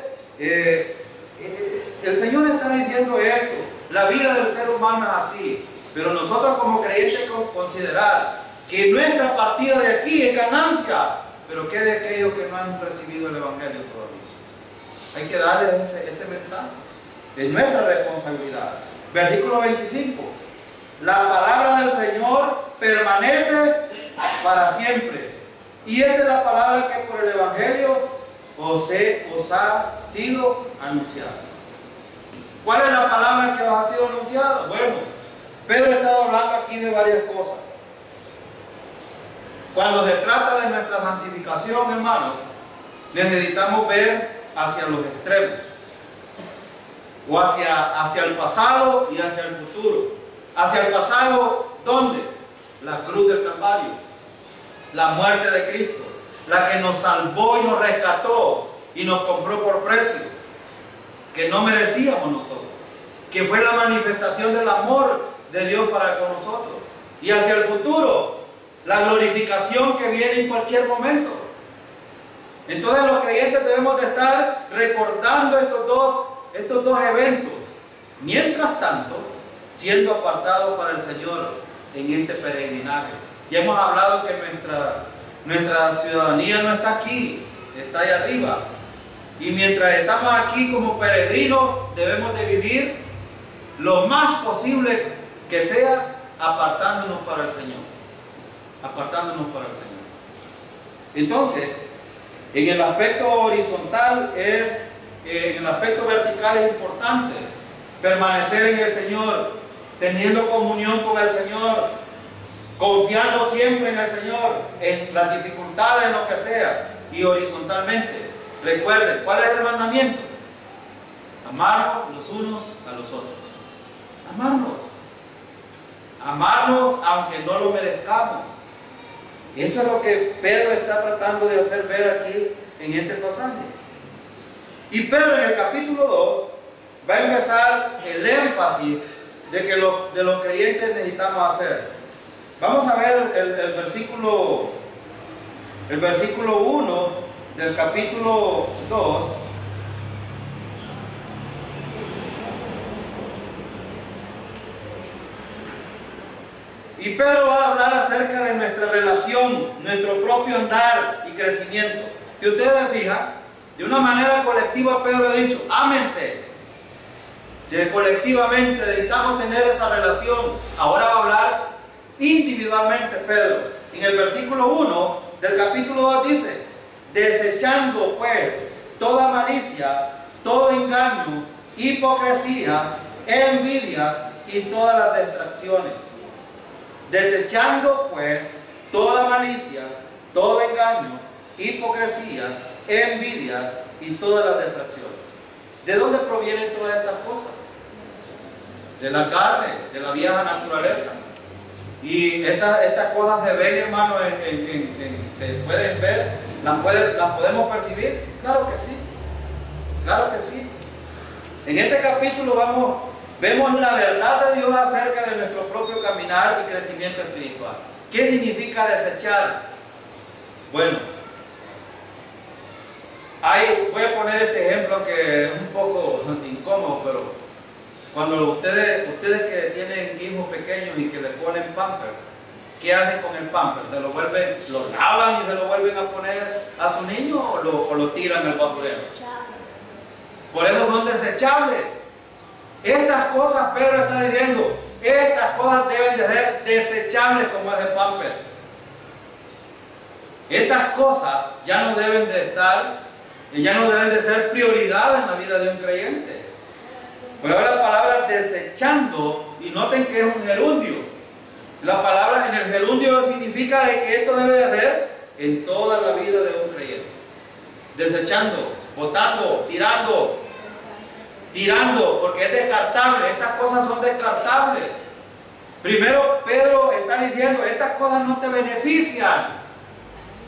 el Señor está diciendo esto. La vida del ser humano es así. Pero nosotros como creyentes considerar que nuestra partida de aquí es ganancia. Pero ¿qué de aquellos que no han recibido el Evangelio todavía? Hay que darles ese mensaje. Es nuestra responsabilidad. Versículo 25. La palabra del Señor permanece para siempre. Y esta es la palabra que por el Evangelio os ha sido anunciada. ¿Cuál es la palabra que os ha sido anunciada? Bueno, Pedro ha estado hablando aquí de varias cosas. Cuando se trata de nuestra santificación, hermanos, necesitamos ver hacia los extremos, o hacia el pasado y hacia el futuro. Hacia el pasado, ¿dónde? La cruz del Calvario, la muerte de Cristo, la que nos salvó y nos rescató y nos compró por precio, que no merecíamos nosotros, que fue la manifestación del amor de Dios para con nosotros. Y hacia el futuro, la glorificación que viene en cualquier momento. Entonces los creyentes debemos de estar recordando estos dos eventos, mientras tanto siendo apartados para el Señor en este peregrinaje. Ya hemos hablado que nuestra ciudadanía no está aquí, está ahí arriba. Y mientras estamos aquí como peregrinos, debemos de vivir lo más posible que sea apartándonos para el Señor. Apartándonos para el Señor. Entonces, en el aspecto horizontal en el aspecto vertical es importante permanecer en el Señor, teniendo comunión con el Señor, confiando siempre en el Señor, en las dificultades, en lo que sea. Y horizontalmente, recuerden, ¿cuál es el mandamiento? Amarnos los unos a los otros. Amarnos. Amarnos aunque no lo merezcamos. Eso es lo que Pedro está tratando de hacer ver aquí en este pasaje. Y Pedro en el capítulo 2 va a empezar el énfasis de los creyentes necesitamos hacer. Vamos a ver el versículo 1 del capítulo 2. Y Pedro va a hablar acerca de nuestra relación, nuestro propio andar y crecimiento. Y ustedes fijan, de una manera colectiva Pedro ha dicho, ámense. Colectivamente necesitamos tener esa relación. Ahora va a hablar individualmente Pedro. En el versículo 1 del capítulo 2 dice, desechando pues toda malicia, todo engaño, hipocresía, envidia y todas las distracciones. Desechando pues toda malicia, todo engaño, hipocresía, envidia y todas las distracciones. ¿De dónde provienen todas estas cosas? De la carne, de la vieja naturaleza. Y estas cosas se ven, hermano, se pueden ver, las podemos percibir. Claro que sí, claro que sí. En este capítulo vemos la verdad de Dios acerca de nuestro propio caminar y crecimiento espiritual. ¿Qué significa desechar? Bueno, voy a poner este ejemplo que es un poco incómodo, pero cuando ustedes que tienen hijos pequeños y que les ponen pamper, ¿qué hacen con el pamper? ¿Lo lavan y se lo vuelven a poner a su niño o lo tiran al basurero? Por eso son desechables. Estas cosas, Pedro está diciendo, estas cosas deben de ser desechables como es el pamper. Estas cosas ya no deben de ser prioridad en la vida de un creyente. Pero ahora la palabra desechando, y noten que es un gerundio. La palabra en el gerundio significa de que esto debe de ser en toda la vida de un creyente. Desechando, botando, tirando, porque es descartable. Estas cosas son descartables. Primero Pedro está diciendo, estas cosas no te benefician.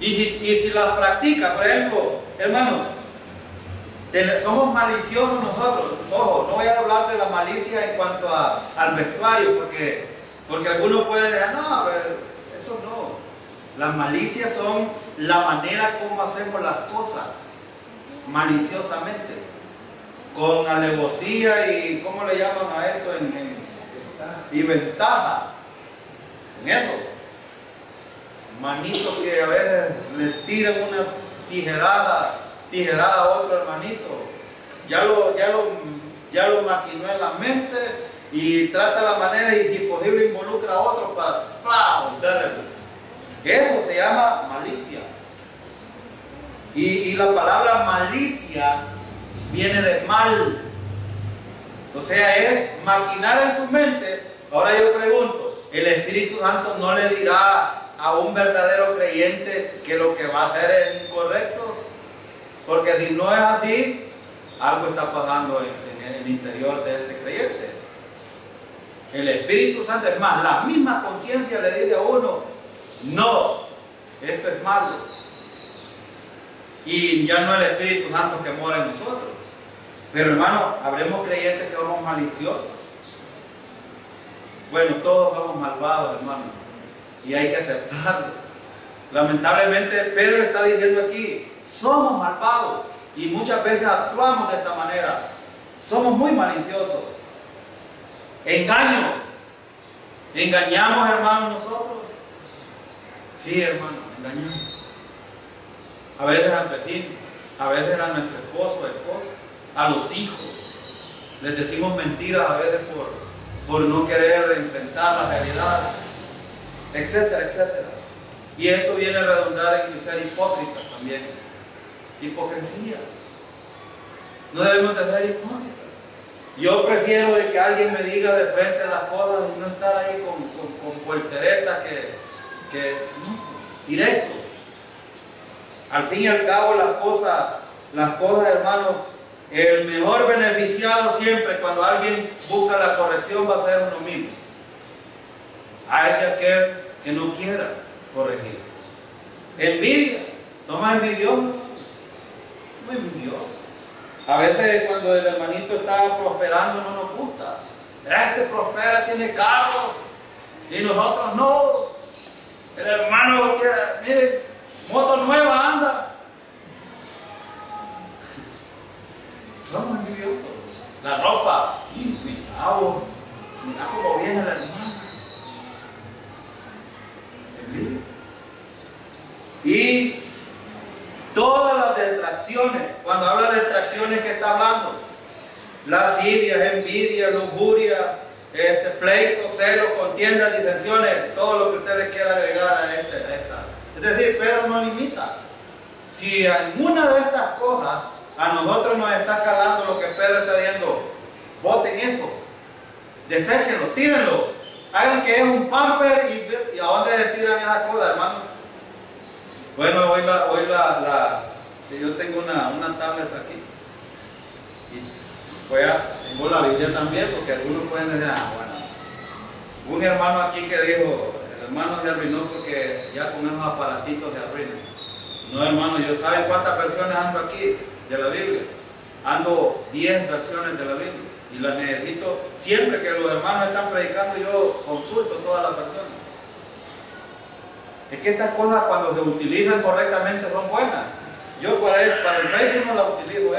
Y si las practicas, por ejemplo, hermano, somos maliciosos nosotros. Ojo, no voy a hablar de la malicia en cuanto al vestuario, porque algunos pueden decir, no, eso no. Las malicias son la manera como hacemos las cosas, maliciosamente, con alevosía y, ¿cómo le llaman a esto? Y ventaja. En eso. Manitos que a veces le tiran una tijerada a otro hermanito. Ya lo ya lo maquinó en la mente y trata la manera y si posible involucra a otros para hundirle. Eso se llama malicia. Y la palabra malicia viene de mal. O sea, es maquinar en su mente. Ahora yo pregunto, ¿el Espíritu Santo no le dirá a un verdadero creyente que lo que va a hacer es incorrecto? Porque si no es así, algo está pasando en el interior de este creyente. El Espíritu Santo, es más, la misma conciencia le dice a uno, no, esto es malo. Y ya no es el Espíritu Santo que mora en nosotros. Pero hermano, habremos creyentes que somos maliciosos. Bueno, todos somos malvados, hermano, y hay que aceptarlo. Lamentablemente Pedro está diciendo aquí, somos malvados y muchas veces actuamos de esta manera. Somos muy maliciosos. Engaño. ¿Engañamos, hermanos, nosotros? Sí, hermano, engañamos. A veces al vecino, a veces a nuestro esposo, esposa, a los hijos. Les decimos mentiras a veces por no querer enfrentar la realidad, etcétera, etcétera. Y esto viene a redundar en ser hipócritas también. Hipocresía. No debemos de ser hipócritas. Yo prefiero de que alguien me diga de frente las cosas y no estar ahí con volteretas que no, directo. Al fin y al cabo las cosas, hermanos, el mejor beneficiado siempre cuando alguien busca la corrección va a ser uno mismo. Hay aquel que no quiera corregir. Envidia. Somos envidiosos. Muy envidiosos. A veces cuando el hermanito está prosperando no nos gusta. Este prospera, tiene carro y nosotros no. El hermano que, mire, moto nueva anda. Somos envidiosos. La ropa, mira cómo viene la hermana. Envidia. Y todas las distracciones, cuando habla de distracciones, ¿qué está hablando? Lascivias, envidia, lujuria, pleito, celos, contiendas, disensiones, todo lo que ustedes quieran agregar a esta. Es decir, Pedro no limita. Si en una de estas cosas a nosotros nos está calando lo que Pedro está diciendo, boten eso, deséchenlo, tírenlo, hagan que es un pamper y a dónde le tiran esas cosas, hermano. Bueno, hoy yo tengo una tablet aquí y tengo la Biblia también, porque algunos pueden decir, bueno, un hermano aquí que dijo, el hermano se arruinó porque ya con esos aparatitos se arruinan. No, hermano, yo saben cuántas versiones ando aquí de la Biblia. Ando 10 versiones de la Biblia y las necesito siempre que los hermanos están predicando. Yo consulto todas las versiones. Es que estas cosas cuando se utilizan correctamente son buenas. Yo para el Facebook no las utilizo,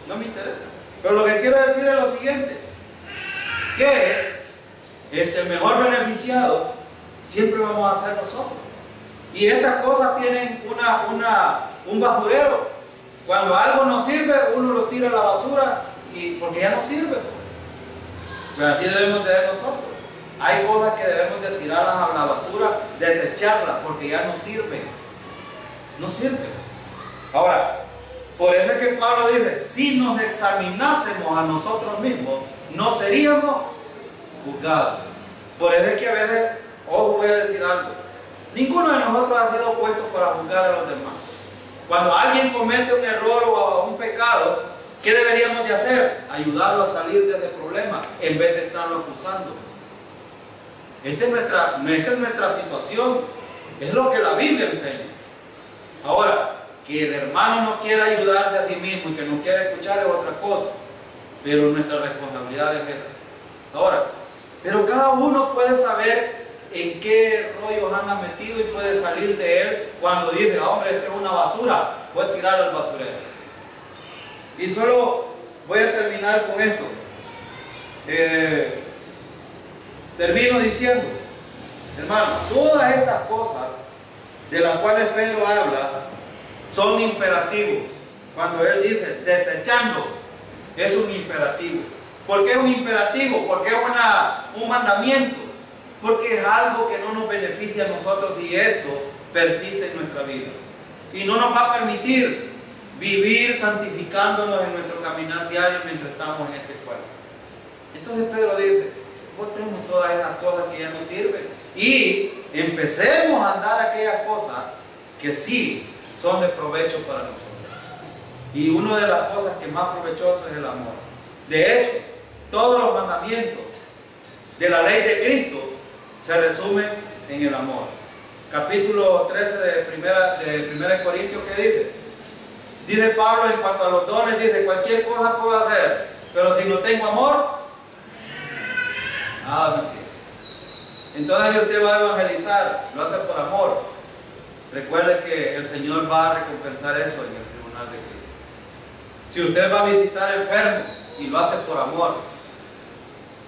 no me interesa. Pero lo que quiero decir es lo siguiente, que el mejor beneficiado siempre vamos a ser nosotros. Y estas cosas tienen un basurero. Cuando algo no sirve, uno lo tira a la basura porque ya no sirve, pues. Pero aquí debemos de ver nosotros. Hay cosas que debemos de tirarlas a la basura, desecharlas, porque ya no sirven. No sirven. Ahora, por eso es que Pablo dice, si nos examinásemos a nosotros mismos, no seríamos juzgados. Por eso es que a veces, ojo, voy a decir algo. Ninguno de nosotros ha sido puesto para juzgar a los demás. Cuando alguien comete un error o un pecado, ¿qué deberíamos de hacer? Ayudarlo a salir de ese problema, en vez de estarlo acusando. Esta es nuestra situación, es lo que la Biblia enseña. Ahora, que el hermano no quiera ayudarse a sí mismo y que no quiera escuchar es otra cosa, pero nuestra responsabilidad es esa. Ahora, pero cada uno puede saber en qué rollos anda metido y puede salir de él cuando dice, hombre, esto es una basura, voy a tirarlo al basurero. Y solo voy a terminar con esto. Termino diciendo, hermano, todas estas cosas de las cuales Pedro habla son imperativos. Cuando él dice desechando, es un imperativo. ¿Por qué es un imperativo? Porque es un mandamiento. Porque es algo que no nos beneficia a nosotros y esto persiste en nuestra vida. Y no nos va a permitir vivir santificándonos en nuestro caminar diario mientras estamos en este cuerpo. Entonces Pedro dice, botemos todas esas cosas que ya nos sirven y empecemos a andar aquellas cosas que sí son de provecho para nosotros. Y una de las cosas que más provechoso es el amor. De hecho, todos los mandamientos de la ley de Cristo se resumen en el amor. Capítulo 13 de 1 Corintios, ¿qué dice? Dice Pablo en cuanto a los dones, dice, cualquier cosa puedo hacer, pero si no tengo amor, nada me sirve. Entonces si usted va a evangelizar, lo hace por amor. Recuerde que el Señor va a recompensar eso en el tribunal de Cristo. Si usted va a visitar enfermos y lo hace por amor,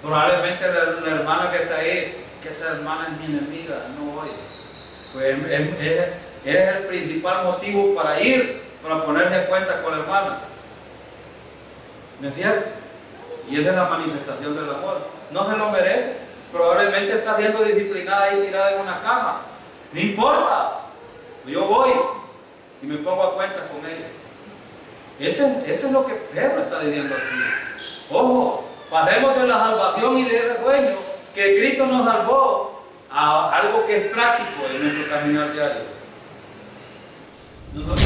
probablemente la hermana que está ahí, que esa hermana es mi enemiga, no voy. Pues es el principal motivo para ir, para ponerse en cuenta con la hermana. ¿No es cierto? Y esa es la manifestación del amor. No se lo merece. Probablemente está siendo disciplinada y tirada en una cama. No importa. Yo voy y me pongo a cuenta con ella. Eso es lo que Pedro está diciendo aquí. Ojo, pasemos de la salvación y de ese sueño que Cristo nos salvó a algo que es práctico en nuestro caminar diario. Nosotros